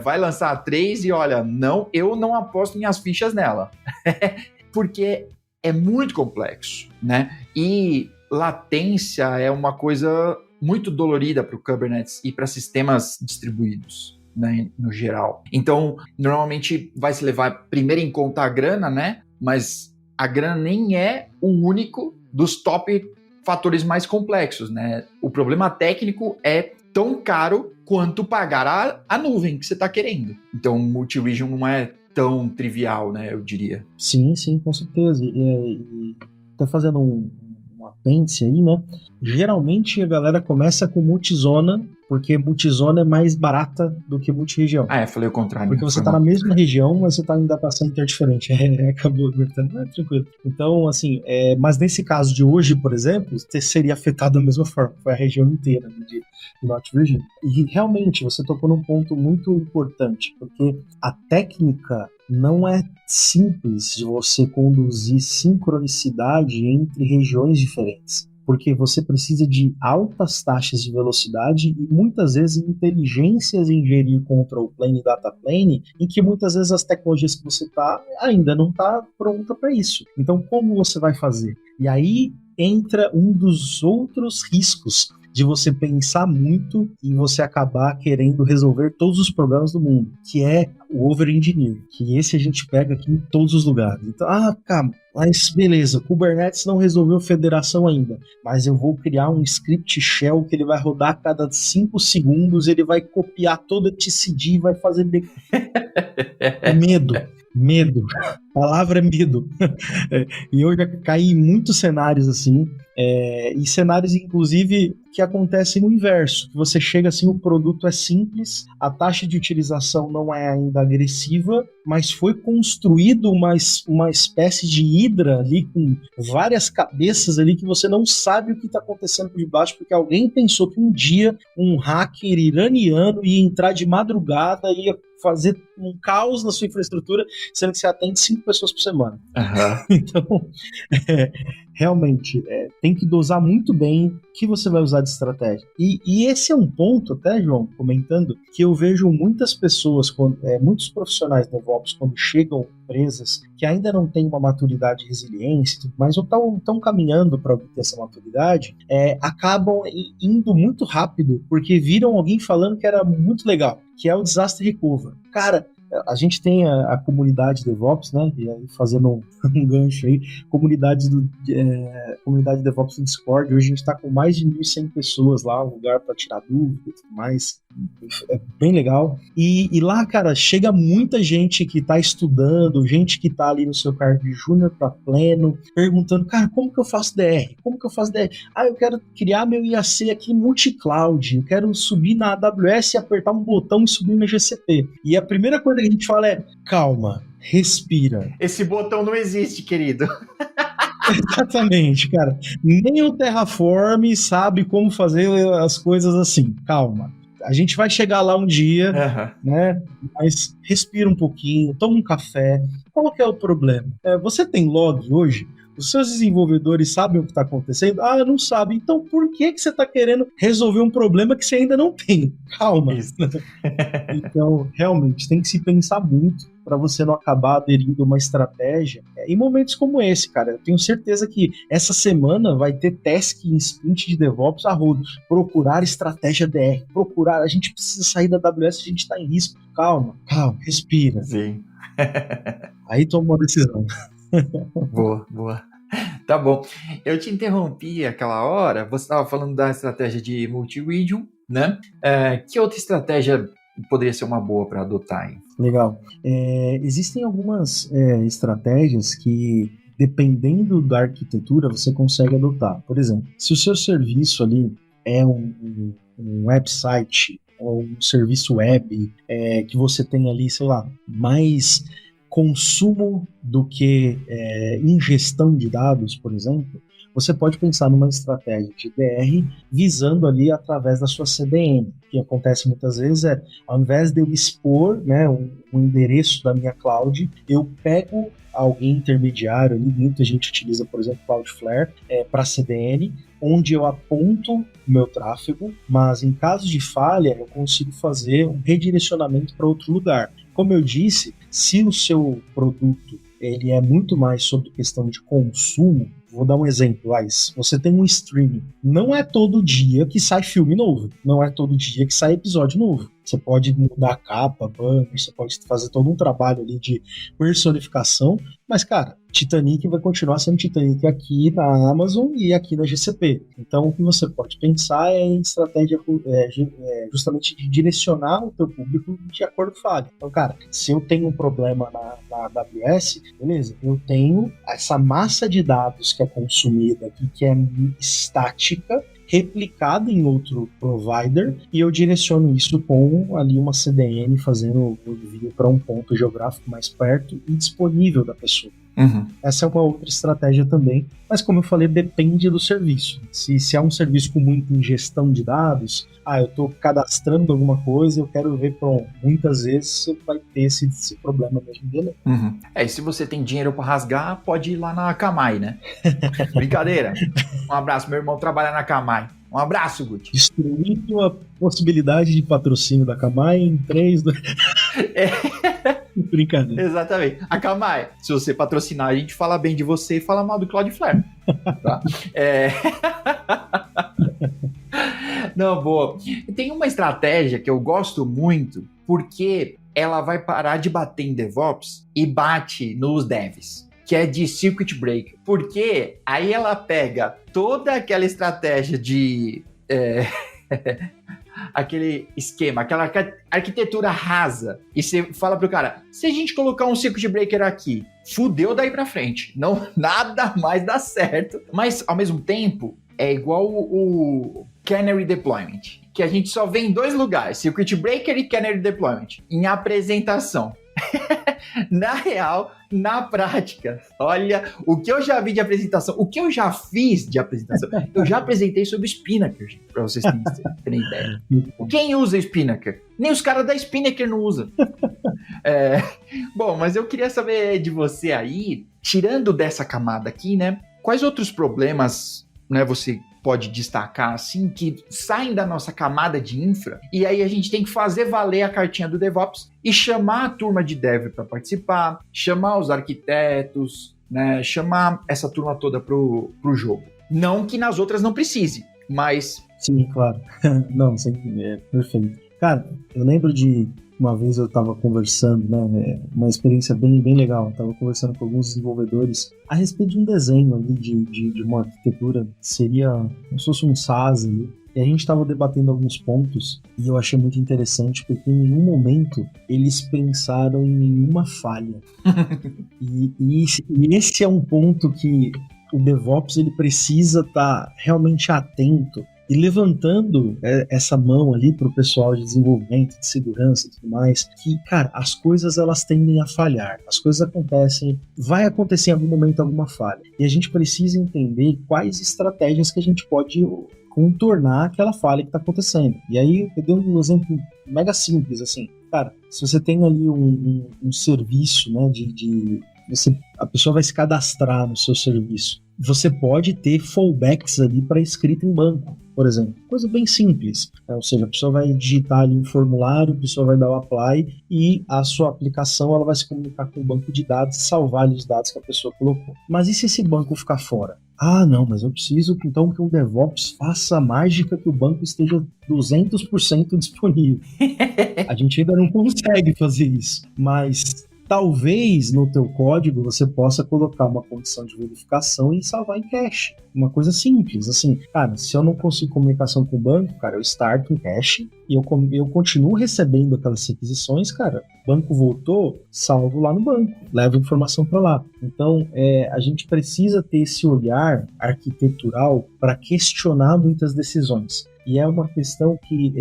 vai lançar a 3 e olha, eu não aposto minhas fichas nela, porque é muito complexo, né? E latência é uma coisa muito dolorida para o Kubernetes e para sistemas distribuídos, né, no geral. Então, normalmente vai se levar primeiro em conta a grana, né? Mas a grana nem é o único dos top fatores mais complexos, né? O problema técnico é tão caro quanto pagar a nuvem que você está querendo. Então, multi-region não é tão trivial, né? Eu diria. Sim, com certeza. E tá fazendo um apêndice aí, né? Geralmente a galera começa com multizona, porque multizona é mais barata do que multirregião. Falei o contrário. Porque você tá na mesma região, mas você tá em data center diferente. Acabou apertando, tranquilo. Então, assim, mas nesse caso de hoje, por exemplo, você seria afetado da mesma forma, foi a região inteira de Norte Virginia. E realmente, você tocou num ponto muito importante, porque a técnica não é simples de você conduzir sincronicidade entre regiões diferentes, porque você precisa de altas taxas de velocidade e muitas vezes inteligências em gerir control plane e data plane, em que muitas vezes as tecnologias que você ainda não está pronta para isso. Então, como você vai fazer? E aí entra um dos outros riscos de você pensar muito e você acabar querendo resolver todos os problemas do mundo, que é o over-engineering, que esse a gente pega aqui em todos os lugares. Então, cara, mas beleza, Kubernetes não resolveu federação ainda, mas eu vou criar um script shell que ele vai rodar a cada 5 segundos, ele vai copiar todo o etcd e vai fazer... Medo. A palavra é medo. E eu já caí em muitos cenários assim, e cenários inclusive que acontecem no inverso, que você chega assim, o produto é simples, a taxa de utilização não é ainda agressiva, mas foi construído uma espécie de hidra ali com várias cabeças ali que você não sabe o que está acontecendo por debaixo, porque alguém pensou que um dia um hacker iraniano ia entrar de madrugada e ia fazer um caos na sua infraestrutura, sendo que você atende 5 pessoas por semana. Uhum. Então, realmente, tem que dosar muito bem o que você vai usar de estratégia. E esse é um ponto, até, João, comentando, que eu vejo muitas pessoas, muitos profissionais de DevOps, quando chegam em empresas que ainda não têm uma maturidade de resiliência, mas estão caminhando para obter essa maturidade, acabam indo muito rápido, porque viram alguém falando que era muito legal, que é o Disaster Recovery. Cara, a gente tem a comunidade DevOps, né? E aí, fazendo um gancho aí, comunidade DevOps no Discord. Hoje a gente está com mais de 1.100 pessoas lá, um lugar para tirar dúvidas e tudo mais. É bem legal. E lá, cara, chega muita gente que está estudando, gente que está ali no seu cargo de júnior para pleno, perguntando, cara, como que eu faço DR? Como que eu faço DR? Eu quero criar meu IAC aqui multi-cloud, eu quero subir na AWS, apertar um botão e subir na GCP. E a primeira coisa que a gente fala é, calma, respira. Esse botão não existe, querido. Exatamente, cara. Nem o Terraform sabe como fazer as coisas assim. Calma. A gente vai chegar lá um dia, né? Mas respira um pouquinho, toma um café. Qual que é o problema? Você tem log hoje? Os seus desenvolvedores sabem o que está acontecendo? Não sabem. Então, por que você está querendo resolver um problema que você ainda não tem? Calma. Então, realmente, tem que se pensar muito para você não acabar aderindo a uma estratégia. Em momentos como esse, cara, eu tenho certeza que essa semana vai ter task em sprint de DevOps a rodo. Procurar estratégia DR. A gente precisa sair da AWS, a gente está em risco. Calma, respira. Sim. Aí toma uma decisão. Boa. Tá bom. Eu te interrompi aquela hora, você estava falando da estratégia de multi-region, né? Que outra estratégia poderia ser uma boa para adotar aí? Legal. Existem algumas estratégias que, dependendo da arquitetura, você consegue adotar. Por exemplo, se o seu serviço ali é um website ou um serviço web que você tem ali, sei lá, mais consumo do que ingestão de dados, por exemplo, você pode pensar numa estratégia de DR visando ali através da sua CDN. O que acontece muitas vezes ao invés de eu expor, né, o endereço da minha cloud, eu pego alguém intermediário ali, muita gente utiliza, por exemplo, Cloudflare para CDN, onde eu aponto o meu tráfego, mas em caso de falha, eu consigo fazer um redirecionamento para outro lugar. Como eu disse, se o seu produto ele é muito mais sobre questão de consumo, vou dar um exemplo, você tem um streaming, não é todo dia que sai filme novo, não é todo dia que sai episódio novo. Você pode mudar a capa, banner, você pode fazer todo um trabalho ali de personificação, mas, cara, Titanic vai continuar sendo Titanic aqui na Amazon e aqui na GCP. Então, o que você pode pensar é em estratégia justamente de direcionar o teu público de acordo com o falha. Então, cara, se eu tenho um problema na AWS, beleza, eu tenho essa massa de dados que é consumida aqui, que é estática, replicado em outro provider, e eu direciono isso com ali uma CDN fazendo o envio para um ponto geográfico mais perto e disponível da pessoa. Essa é uma outra estratégia também, mas como eu falei, depende do serviço. Se é um serviço com muita ingestão de dados, eu estou cadastrando alguma coisa, eu quero ver, muitas vezes você vai ter esse problema mesmo dele. E se você tem dinheiro para rasgar, pode ir lá na Akamai, né? Brincadeira. Um abraço, meu irmão trabalha na Akamai. Um abraço, Guti. Destruindo a possibilidade de patrocínio da Akamai em 3, 2... Brincadeira. Exatamente. Akamai, se você patrocinar, a gente fala bem de você e fala mal do Cloudflare. Tá? Não, boa. Tem uma estratégia que eu gosto muito, porque ela vai parar de bater em DevOps e bate nos devs, que é de Circuit Breaker. Porque aí ela pega toda aquela estratégia de... aquele esquema, aquela arquitetura rasa, e você fala pro cara, se a gente colocar um circuit breaker aqui, fudeu daí pra frente, não, nada mais dá certo, mas ao mesmo tempo é igual o Canary Deployment, que a gente só vê em 2 lugares, circuit breaker e Canary Deployment, em apresentação. Na real, na prática, olha, o que eu já vi de apresentação, o que eu já fiz de apresentação, eu já apresentei sobre o Spinnaker, gente, pra vocês terem ideia. Quem usa Spinnaker? Nem os caras da Spinnaker não usam. Bom, mas eu queria saber de você aí, tirando dessa camada aqui, né, quais outros problemas né, você pode destacar assim, que saem da nossa camada de infra, e aí a gente tem que fazer valer a cartinha do DevOps e chamar a turma de dev para participar, chamar os arquitetos, né, chamar essa turma toda pro jogo. Não que nas outras não precise, mas... Sim, claro. Não, sim, perfeito. Cara, eu lembro de uma vez eu estava conversando, né, uma experiência bem, bem legal. Estava conversando com alguns desenvolvedores a respeito de um desenho ali de uma arquitetura, seria como se fosse um SaaS ali. E a gente estava debatendo alguns pontos e eu achei muito interessante porque em nenhum momento eles pensaram em nenhuma falha. e esse é um ponto que o DevOps ele precisa estar realmente atento e levantando essa mão ali para o pessoal de desenvolvimento, de segurança e tudo mais, que, cara, as coisas elas tendem a falhar, as coisas acontecem, vai acontecer em algum momento alguma falha, e a gente precisa entender quais estratégias que a gente pode contornar aquela falha que está acontecendo. E aí eu dei um exemplo mega simples, assim, cara, se você tem ali um serviço, né, a pessoa vai se cadastrar no seu serviço, você pode ter fallbacks ali para escrita em banco, por exemplo. Coisa bem simples. Ou seja, a pessoa vai digitar ali um formulário, a pessoa vai dar o apply e a sua aplicação ela vai se comunicar com o banco de dados e salvar ali os dados que a pessoa colocou. Mas e se esse banco ficar fora? Ah, não, mas eu preciso então que o DevOps faça a mágica que o banco esteja 200% disponível. A gente ainda não consegue fazer isso, mas... talvez no teu código você possa colocar uma condição de verificação e salvar em cache. Uma coisa simples, assim, cara, se eu não consigo comunicação com o banco, cara, eu starto em cache e eu continuo recebendo aquelas requisições, cara, o banco voltou, salvo lá no banco, levo a informação para lá. Então, a gente precisa ter esse olhar arquitetural para questionar muitas decisões. E é uma questão que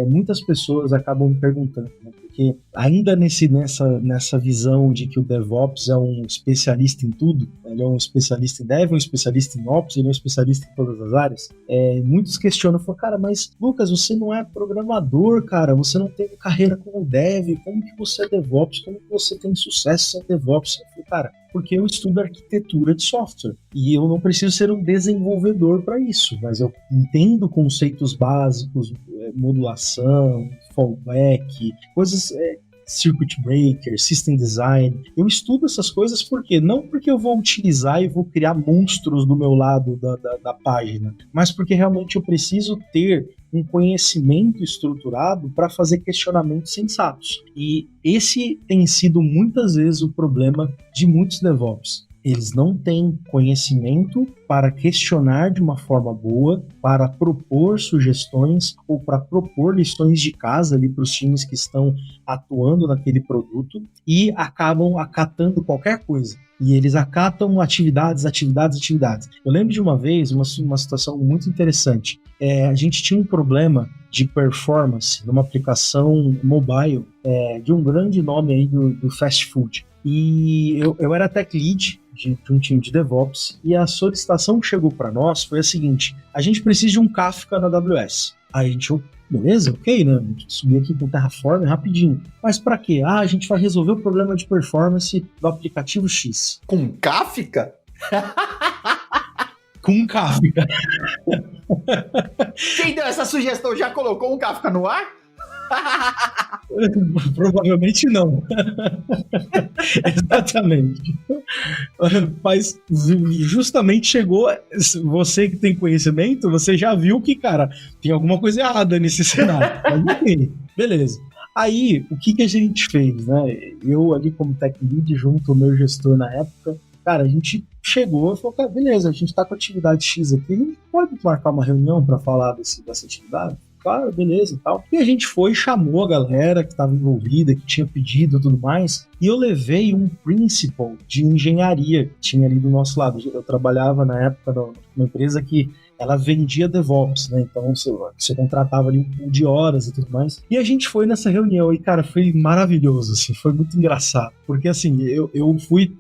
muitas pessoas acabam me perguntando, né? Porque ainda nessa visão de que o DevOps é um especialista em tudo, ele é um especialista em Dev, um especialista em Ops, ele é um especialista em todas as áreas, muitos questionam, falam, cara, mas Lucas, você não é programador, cara, você não teve carreira como Dev, como que você é DevOps, como que você tem sucesso sem DevOps? Eu falei, cara, porque eu estudo arquitetura de software e eu não preciso ser um desenvolvedor para isso, mas eu entendo conceitos básicos, modulação, fallback, coisas, circuit breaker, system design. Eu estudo essas coisas porque não porque eu vou utilizar e vou criar monstros do meu lado da página, mas porque realmente eu preciso ter um conhecimento estruturado para fazer questionamentos sensatos. E esse tem sido muitas vezes o problema de muitos DevOps. Eles não têm conhecimento para questionar de uma forma boa, para propor sugestões ou para propor lições de casa ali para os times que estão atuando naquele produto e acabam acatando qualquer coisa. E eles acatam atividades. Eu lembro de uma vez, uma situação muito interessante. A gente tinha um problema de performance numa aplicação mobile de um grande nome aí do fast food. E eu era tech lead de um time de DevOps e a solicitação que chegou para nós foi a seguinte: a gente precisa de um Kafka na AWS. Aí a gente, beleza, ok, né? A gente subiu aqui com o Terraform rapidinho. Mas para quê? A gente vai resolver o problema de performance do aplicativo X. Com Kafka? Com Kafka. Quem deu essa sugestão já colocou um Kafka no ar? Provavelmente não. Exatamente. Mas justamente chegou, você que tem conhecimento, você já viu que, cara, tem alguma coisa errada nesse cenário. Mas enfim, beleza. Aí, o que a gente fez, né? Eu ali como tech lead, junto ao meu gestor na época, cara, a gente chegou e falou, cara, beleza, a gente tá com a atividade X aqui, a gente pode marcar uma reunião para falar dessa atividade? Claro, beleza e tal. E a gente foi e chamou a galera que estava envolvida, que tinha pedido e tudo mais, e eu levei um principal de engenharia que tinha ali do nosso lado. Eu trabalhava na época numa empresa que ela vendia DevOps, né? Então você contratava ali um pool de horas e tudo mais. E a gente foi nessa reunião e, cara, foi maravilhoso, assim, foi muito engraçado. Porque, assim, eu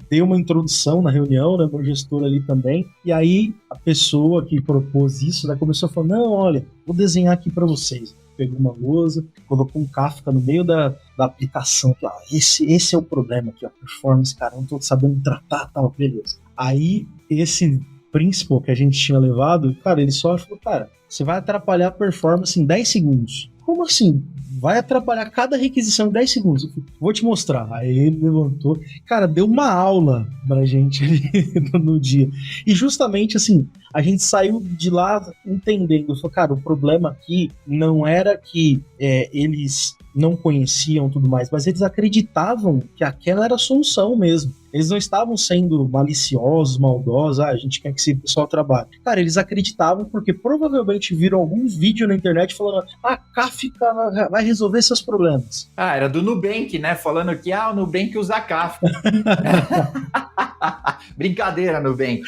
dei uma introdução na reunião, né? Meu gestor ali também. E aí a pessoa que propôs isso, né, começou a falar, não, olha, vou desenhar aqui para vocês. Pegou uma lousa, colocou um Kafka no meio da aplicação. Esse é o problema aqui, a performance, cara, eu não tô sabendo tratar, tal, beleza. Aí esse principal que a gente tinha levado, cara, ele só falou, cara, você vai atrapalhar a performance em 10 segundos. Como assim? Vai atrapalhar cada requisição em 10 segundos. Eu falei, vou te mostrar. Aí ele levantou. Cara, deu uma aula pra gente ali no dia. E justamente assim, a gente saiu de lá entendendo. Falei, cara, o problema aqui não era que eles não conheciam tudo mais, mas eles acreditavam que aquela era a solução mesmo. Eles não estavam sendo maliciosos, maldosos, a gente quer que esse pessoal trabalhe. Cara, eles acreditavam porque provavelmente viram algum vídeo na internet falando a Kafka vai resolver seus problemas. Era do Nubank, né? Falando que o Nubank usa Kafka. Brincadeira, Nubank.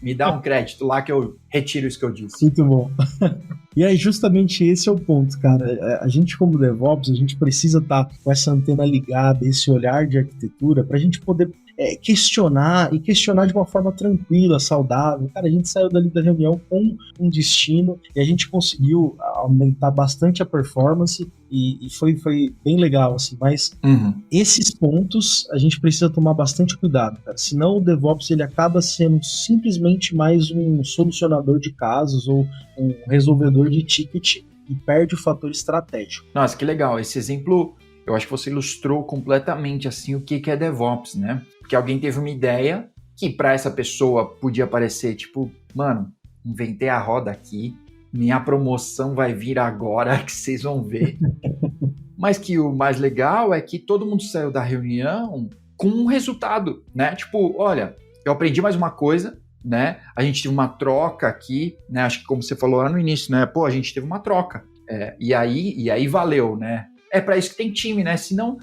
Me dá um crédito lá que eu retiro isso que eu disse. Muito bom. E aí, justamente esse é o ponto, cara. A gente, como DevOps, a gente precisa estar com essa antena ligada, esse olhar de arquitetura, para a gente poder questionar, e questionar de uma forma tranquila, saudável. Cara, a gente saiu dali da reunião com um destino e a gente conseguiu aumentar bastante a performance e foi bem legal, assim. Mas esses pontos a gente precisa tomar bastante cuidado, cara. Senão o DevOps ele acaba sendo simplesmente mais um solucionador de casos ou um resolvedor de ticket e perde o fator estratégico. Nossa, que legal. Esse exemplo, eu acho que você ilustrou completamente assim o que é DevOps, né? Porque alguém teve uma ideia que para essa pessoa podia parecer tipo, mano, inventei a roda aqui, minha promoção vai vir agora que vocês vão ver. Mas que o mais legal é que todo mundo saiu da reunião com um resultado, né? Tipo, olha, eu aprendi mais uma coisa, né? A gente teve uma troca aqui, né? Acho que como você falou lá no início, né? Pô, a gente teve uma troca. E aí valeu, né? É para isso que tem time, né? Senão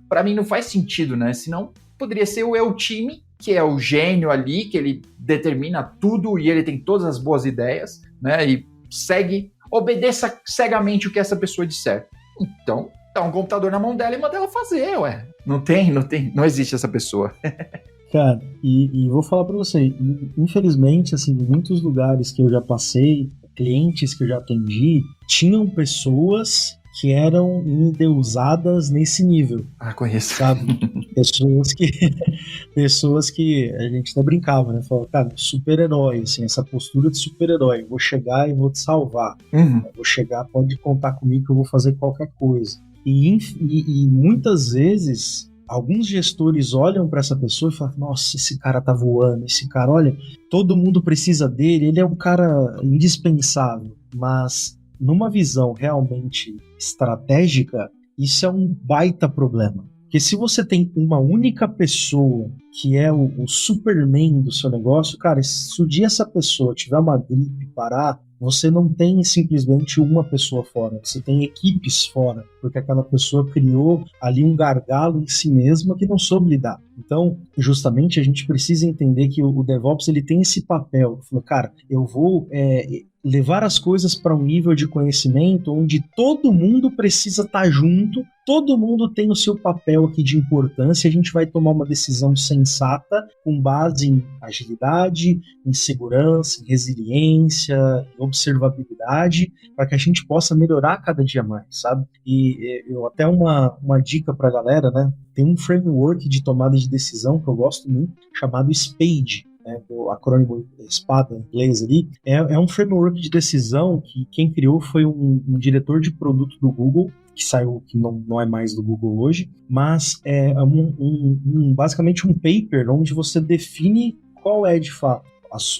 para mim não faz sentido, né? Senão poderia ser o eu time, que é o gênio ali, que ele determina tudo e ele tem todas as boas ideias, né? E obedeça cegamente o que essa pessoa disser. Então, dá um computador na mão dela e manda ela fazer, ué. Não existe essa pessoa. Cara, e vou falar pra você, infelizmente, assim, em muitos lugares que eu já passei, clientes que eu já atendi, tinham pessoas que eram endeusadas nesse nível. Conheço. Sabe? Pessoas que a gente até brincava, né? Falava, cara, super-herói, assim, essa postura de super-herói. Vou chegar e vou te salvar. Vou chegar, pode contar comigo que eu vou fazer qualquer coisa. E muitas vezes, alguns gestores olham para essa pessoa e falam, nossa, esse cara tá voando, esse cara, olha, todo mundo precisa dele, ele é um cara indispensável. Mas numa visão realmente estratégica, isso é um baita problema. Porque se você tem uma única pessoa que é o Superman do seu negócio, cara, se o dia essa pessoa tiver uma gripe, parar, você não tem simplesmente uma pessoa fora, você tem equipes fora, porque aquela pessoa criou ali um gargalo em si mesma que não soube lidar. Então, justamente, a gente precisa entender que o DevOps ele tem esse papel. Cara, eu vou levar as coisas para um nível de conhecimento onde todo mundo precisa estar junto, todo mundo tem o seu papel aqui de importância, a gente vai tomar uma decisão sensata com base em agilidade, em segurança, em resiliência, em observabilidade, para que a gente possa melhorar cada dia mais, sabe? E eu até uma dica para a galera, né? Tem um framework de tomada de decisão que eu gosto muito, chamado SPADE, o acrônimo espada em inglês ali, é um framework de decisão que quem criou foi um diretor de produto do Google, que saiu, que não é mais do Google hoje, mas é basicamente um paper onde você define qual é de fato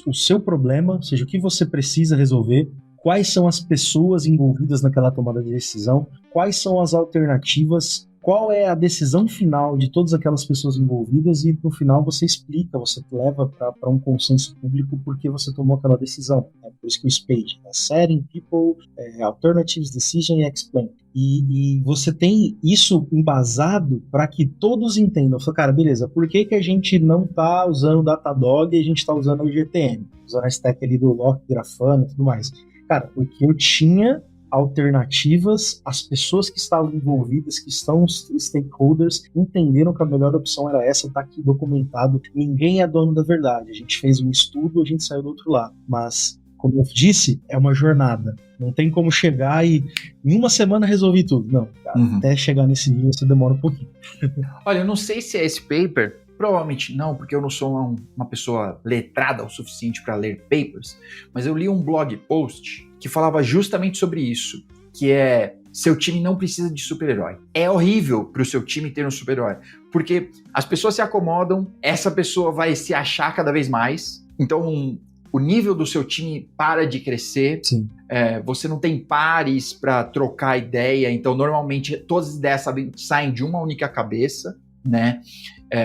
o seu problema, ou seja, o que você precisa resolver, quais são as pessoas envolvidas naquela tomada de decisão, quais são as alternativas, qual é a decisão final de todas aquelas pessoas envolvidas e no final você explica, você leva para um consenso público porque você tomou aquela decisão. Por isso que o SPADE é Setting, People, Alternatives, Decision e Explain. E você tem isso embasado para que todos entendam. Fala, cara, beleza, por que a gente não está usando o Datadog e a gente está usando o GTM? Usando a stack ali do Lock, Grafana e tudo mais. Cara, porque eu tinha alternativas, as pessoas que estavam envolvidas, que estão os stakeholders, entenderam que a melhor opção era essa, tá aqui documentado, ninguém é dono da verdade, a gente fez um estudo, a gente saiu do outro lado, mas, como eu disse, é uma jornada, não tem como chegar e em uma semana resolver tudo, não, cara, até chegar nesse nível você demora um pouquinho. Olha, eu não sei se é esse paper, provavelmente não, porque eu não sou uma pessoa letrada o suficiente para ler papers, mas eu li um blog post que falava justamente sobre isso, que é: seu time não precisa de super-herói. É horrível para o seu time ter um super-herói, porque as pessoas se acomodam, essa pessoa vai se achar cada vez mais, então o nível do seu time para de crescer. Sim. Você não tem pares para trocar ideia, então normalmente todas as ideias saem de uma única cabeça, né?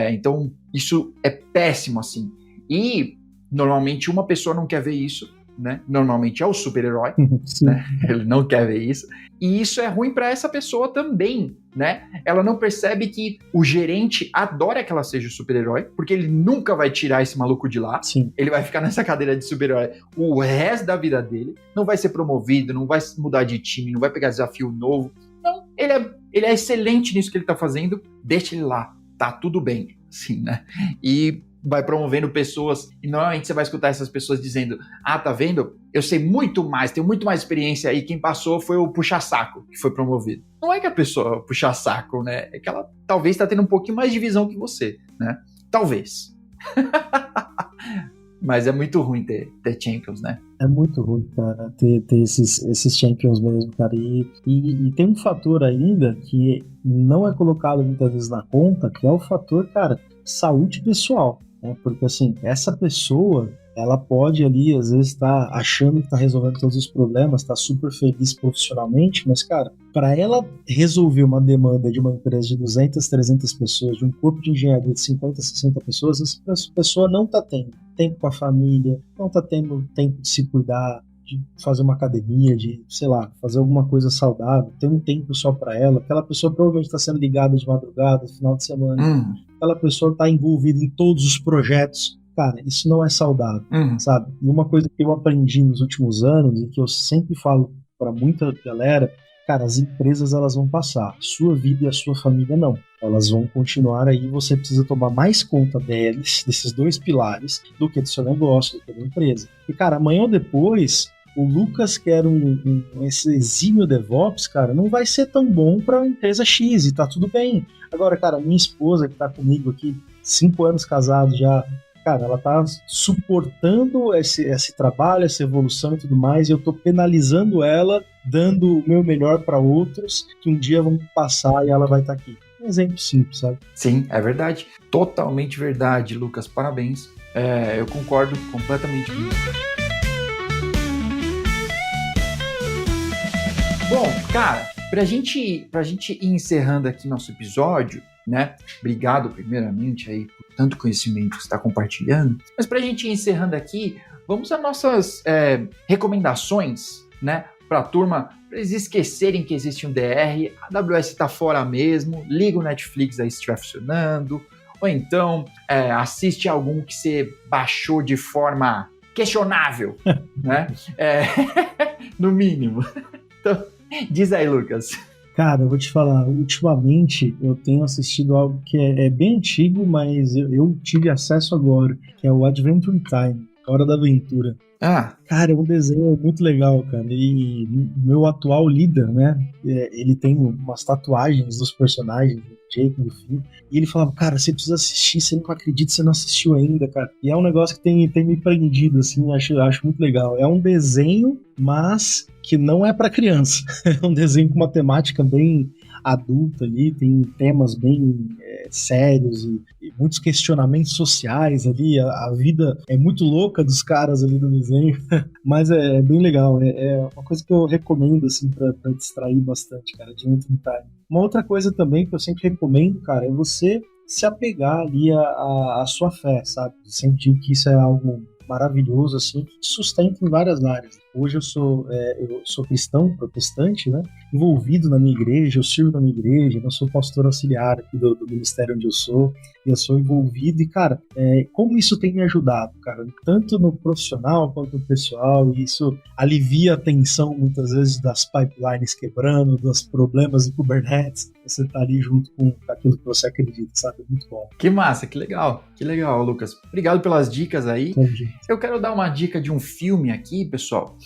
Então isso é péssimo, assim. E normalmente uma pessoa não quer ver isso, né? Normalmente é o super-herói, né? Ele não quer ver isso. E isso é ruim para essa pessoa também, né? Ela não percebe que o gerente adora que ela seja o super-herói, porque ele nunca vai tirar esse maluco de lá. Sim. Ele vai ficar nessa cadeira de super-herói o resto da vida dele, não vai ser promovido, não vai mudar de time, não vai pegar desafio novo. Não, ele é excelente nisso que ele tá fazendo, deixa ele lá, tá tudo bem, assim, né? E vai promovendo pessoas, e normalmente você vai escutar essas pessoas dizendo: ah, tá vendo? Eu sei muito mais, tenho muito mais experiência, e quem passou foi o puxa-saco, que foi promovido. Não é que a pessoa puxa-saco, né? É que ela talvez tá tendo um pouquinho mais de visão que você, né? Talvez. Mas é muito ruim ter champions, né? É muito ruim, cara, ter esses champions mesmo, cara. E tem um fator ainda que não é colocado muitas vezes na conta, que é o fator, cara, saúde pessoal. Porque assim, essa pessoa, ela pode ali, às vezes, estar achando que está resolvendo todos os problemas, está super feliz profissionalmente, mas, cara, para ela resolver uma demanda de uma empresa de 200, 300 pessoas, de um corpo de engenharia de 50, 60 pessoas, essa pessoa não está tendo tempo com a família, não está tendo tempo de se cuidar, de fazer uma academia, de, sei lá, fazer alguma coisa saudável, ter um tempo só para ela. Aquela pessoa provavelmente está sendo ligada de madrugada, final de semana. Aquela pessoa está envolvida em todos os projetos. Cara, isso não é saudável, sabe? E uma coisa que eu aprendi nos últimos anos, e que eu sempre falo para muita galera, cara, as empresas elas vão passar, sua vida e a sua família não. Elas vão continuar aí, você precisa tomar mais conta desses dois pilares, do que do seu negócio, do que da empresa. E, cara, amanhã ou depois, o Lucas, que era esse exímio DevOps, cara, não vai ser tão bom para a empresa X, e tá tudo bem. Agora, cara, minha esposa, que tá comigo aqui, 5 anos casado já, cara, ela tá suportando esse trabalho, essa evolução e tudo mais, e eu tô penalizando ela, dando o meu melhor para outros, que um dia vão passar e ela vai estar aqui. Um exemplo simples, sabe? Sim, é verdade. Totalmente verdade, Lucas. Parabéns. Eu concordo completamente com isso. Bom, cara, pra gente ir encerrando aqui nosso episódio, né? Obrigado, primeiramente, aí, por tanto conhecimento que você está compartilhando. Mas pra gente ir encerrando aqui, vamos às nossas recomendações, né? Pra turma, pra eles esquecerem que existe um DR, a AWS tá fora mesmo, liga o Netflix aí se estiver funcionando, ou então assiste algum que você baixou de forma questionável, né? No mínimo. Então, diz aí, Lucas. Cara, eu vou te falar, ultimamente eu tenho assistido algo que é bem antigo, mas eu tive acesso agora, que é o Adventure Time, A Hora da Aventura. Cara, é um desenho muito legal, cara, e meu atual líder, né, ele tem umas tatuagens dos personagens, do Jake, do Finn, e ele falava, cara, você precisa assistir, você não acredita, você não assistiu ainda, cara. E é um negócio que tem me prendido, assim, acho muito legal. É um desenho, mas que não é para criança. É um desenho com uma temática bem adulta ali, tem temas bem sérios e muitos questionamentos sociais ali. A vida é muito louca dos caras ali do desenho, mas é bem legal. É uma coisa que eu recomendo, assim, pra distrair bastante, cara, de muito time. Uma outra coisa também que eu sempre recomendo, cara, é você se apegar ali à sua fé, sabe? Eu sempre digo que isso é algo maravilhoso, assim, que sustenta em várias áreas. Hoje eu sou cristão, protestante, né? Envolvido na minha igreja, eu sirvo na minha igreja, eu sou pastor auxiliar aqui do ministério onde eu sou envolvido e, cara, como isso tem me ajudado, cara, tanto no profissional quanto no pessoal, e isso alivia a tensão, muitas vezes, das pipelines quebrando, dos problemas de Kubernetes, você tá ali junto com aquilo que você acredita, sabe? Muito bom. Que massa, que legal, Lucas. Obrigado pelas dicas aí. Entendi. Eu quero dar uma dica de um filme aqui, pessoal,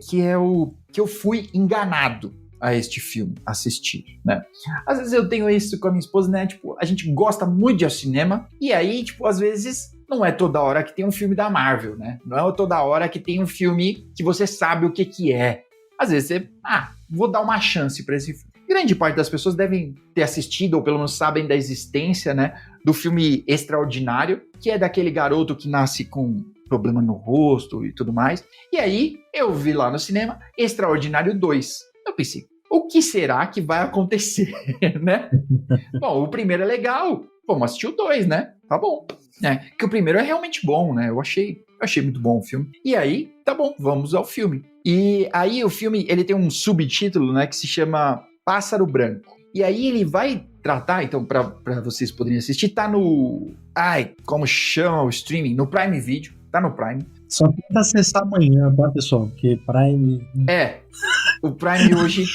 que é o que eu fui enganado. a este filme, assistir, né? Às vezes eu tenho isso com a minha esposa, né? Tipo, a gente gosta muito de ir ao cinema, e aí, tipo, às vezes não é toda hora que tem um filme da Marvel, né? Não é toda hora que tem um filme que você sabe o que é. Às vezes você, vou dar uma chance pra esse filme. Grande parte das pessoas devem ter assistido, ou pelo menos sabem da existência, né, do filme Extraordinário, que é daquele garoto que nasce com problema no rosto e tudo mais. E aí, eu vi lá no cinema Extraordinário 2. Eu pensei, o que será que vai acontecer, né? Bom, o primeiro é legal, vamos assistir o 2, né? Tá bom. Que o primeiro é realmente bom, né? Eu achei muito bom o filme. E aí, tá bom, vamos ao filme. E aí o filme, ele tem um subtítulo, né, que se chama Pássaro Branco. E aí ele vai tratar, então, pra vocês poderem assistir, tá no... como chama o streaming? No Prime Video. Tá no Prime. Só tenta acessar amanhã, tá, pessoal? Porque Prime... O Prime hoje...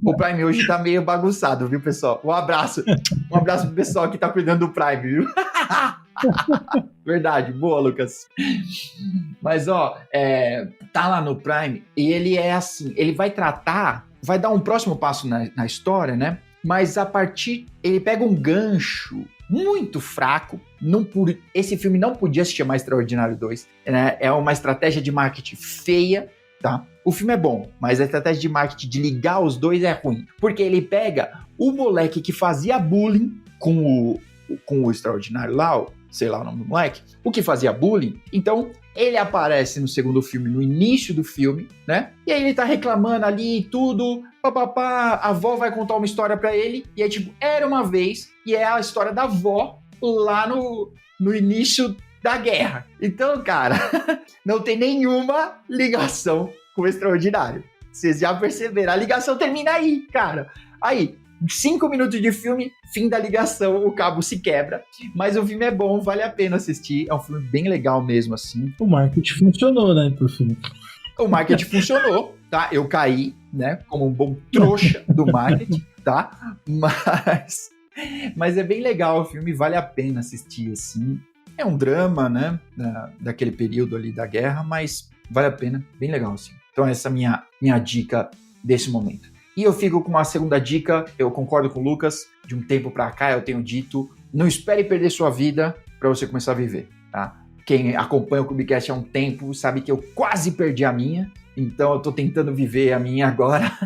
O Prime hoje tá meio bagunçado, viu, pessoal? Um abraço pro pessoal que tá cuidando do Prime, viu? Verdade, boa, Lucas. Mas, tá lá no Prime e ele é assim, ele vai dar um próximo passo na história, né? Mas ele pega um gancho muito fraco. Esse filme não podia se chamar Extraordinário 2, né? É uma estratégia de marketing feia, tá? O filme é bom, mas a estratégia de marketing de ligar os dois é ruim. Porque ele pega o moleque que fazia bullying com o Extraordinário lá, sei lá o nome do moleque, o que fazia bullying. Então, ele aparece no segundo filme, no início do filme, né? E aí ele tá reclamando ali e tudo, papapá, a avó vai contar uma história pra ele, e é tipo, era uma vez, e é a história da avó lá no início da guerra. Então, cara, não tem nenhuma ligação com o Extraordinário. Vocês já perceberam, a ligação termina aí, cara. Aí, 5 minutos de filme, fim da ligação, o cabo se quebra. Mas o filme é bom, vale a pena assistir. É um filme bem legal mesmo, assim. O marketing funcionou, né, pro filme. O marketing funcionou, tá? Eu caí, né, como um bom trouxa do marketing, tá? Mas é bem legal o filme, vale a pena assistir, assim. É um drama, né, daquele período ali da guerra, mas vale a pena, bem legal, assim. Então essa é a minha dica desse momento. E eu fico com uma segunda dica, eu concordo com o Lucas, de um tempo pra cá eu tenho dito, não espere perder sua vida pra você começar a viver, tá? Quem acompanha o Clubecast há um tempo sabe que eu quase perdi a minha, então eu tô tentando viver a minha agora,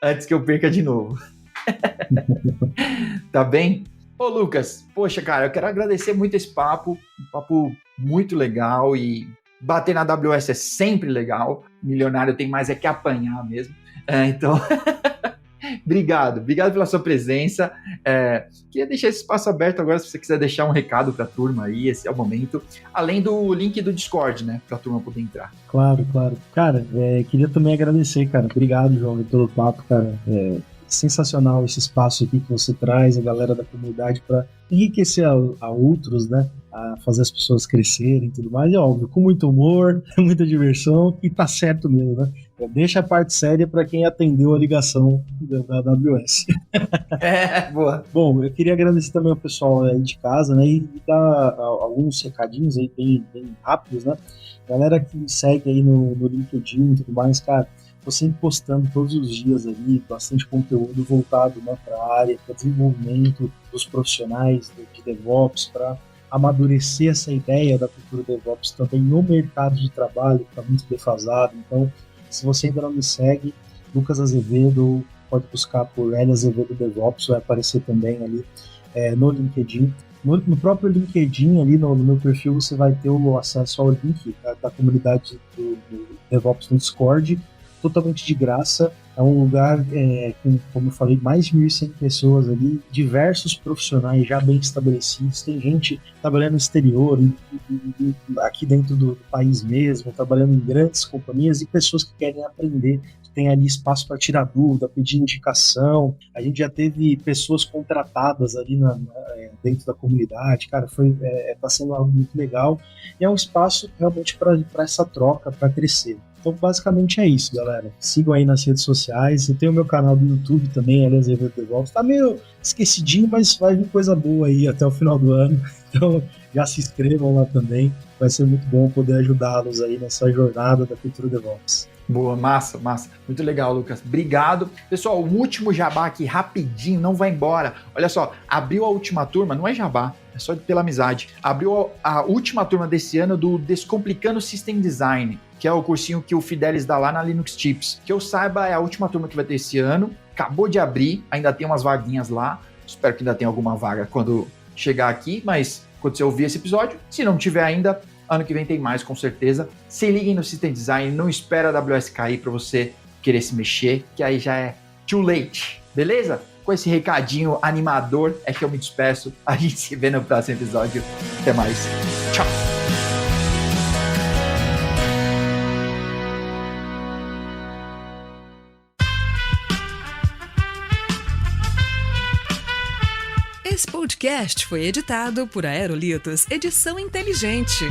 antes que eu perca de novo. Tá bem? Ô Lucas, poxa cara, eu quero agradecer muito esse papo, um papo muito legal, e bater na AWS é sempre legal, milionário tem mais que apanhar mesmo, então... Obrigado pela sua presença. Queria deixar esse espaço aberto agora, se você quiser deixar um recado pra turma aí, esse é o momento. Além do link do Discord, né? Pra turma poder entrar. Claro. Cara, queria também agradecer, cara. Obrigado, João, pelo papo, cara. Sensacional esse espaço aqui que você traz, a galera da comunidade, para enriquecer a outros, né? A fazer as pessoas crescerem e tudo mais. É óbvio, com muito humor, muita diversão, e tá certo mesmo, né? Deixa a parte séria para quem atendeu a ligação da AWS. Boa. Bom, eu queria agradecer também ao pessoal aí de casa, né? E dar alguns recadinhos aí bem rápidos, né? Galera que me segue aí no LinkedIn e tudo mais, cara, tô sempre postando todos os dias ali bastante conteúdo voltado, né, para a área, para desenvolvimento dos profissionais de DevOps, para amadurecer essa ideia da cultura DevOps também no mercado de trabalho, que está muito defasado. Então, se você ainda não me segue, Lucas Azevedo, pode buscar por L Azevedo DevOps, vai aparecer também ali no LinkedIn. No próprio LinkedIn, ali no meu perfil, você vai ter o acesso ao link da comunidade do DevOps no Discord, totalmente de graça. É um lugar com, como eu falei, mais de 1.100 pessoas ali, diversos profissionais já bem estabelecidos. Tem gente trabalhando no exterior, aqui dentro do país mesmo, trabalhando em grandes companhias, e pessoas que querem aprender, que tem ali espaço para tirar dúvida, pedir indicação. A gente já teve pessoas contratadas ali dentro da comunidade. Cara, tá sendo algo muito legal, e é um espaço realmente para essa troca, para crescer. Então, basicamente é isso, galera. Sigam aí nas redes sociais. Eu tenho o meu canal do YouTube também, L Azevedo DevOps. Tá meio esquecidinho, mas vai vir coisa boa aí até o final do ano. Então, já se inscrevam lá também. Vai ser muito bom poder ajudá-los aí nessa jornada da cultura DevOps. Boa, massa. Muito legal, Lucas. Obrigado. Pessoal, o último jabá aqui, rapidinho, não vai embora. Olha só, abriu a última turma, não é jabá, é só pela amizade. Abriu a última turma desse ano do Descomplicando System Design, que é o cursinho que o Fidelis dá lá na Linux Tips. Que eu saiba, é a última turma que vai ter esse ano. Acabou de abrir, ainda tem umas vaguinhas lá. Espero que ainda tenha alguma vaga quando chegar aqui, mas quando você ouvir esse episódio, se não tiver ainda, ano que vem tem mais, com certeza. Se liguem no System Design, não espera a AWS cair para você querer se mexer, que aí já é too late, beleza? Com esse recadinho animador é que eu me despeço. A gente se vê no próximo episódio. Até mais. Tchau. Esse podcast foi editado por Aerolitos Edição Inteligente.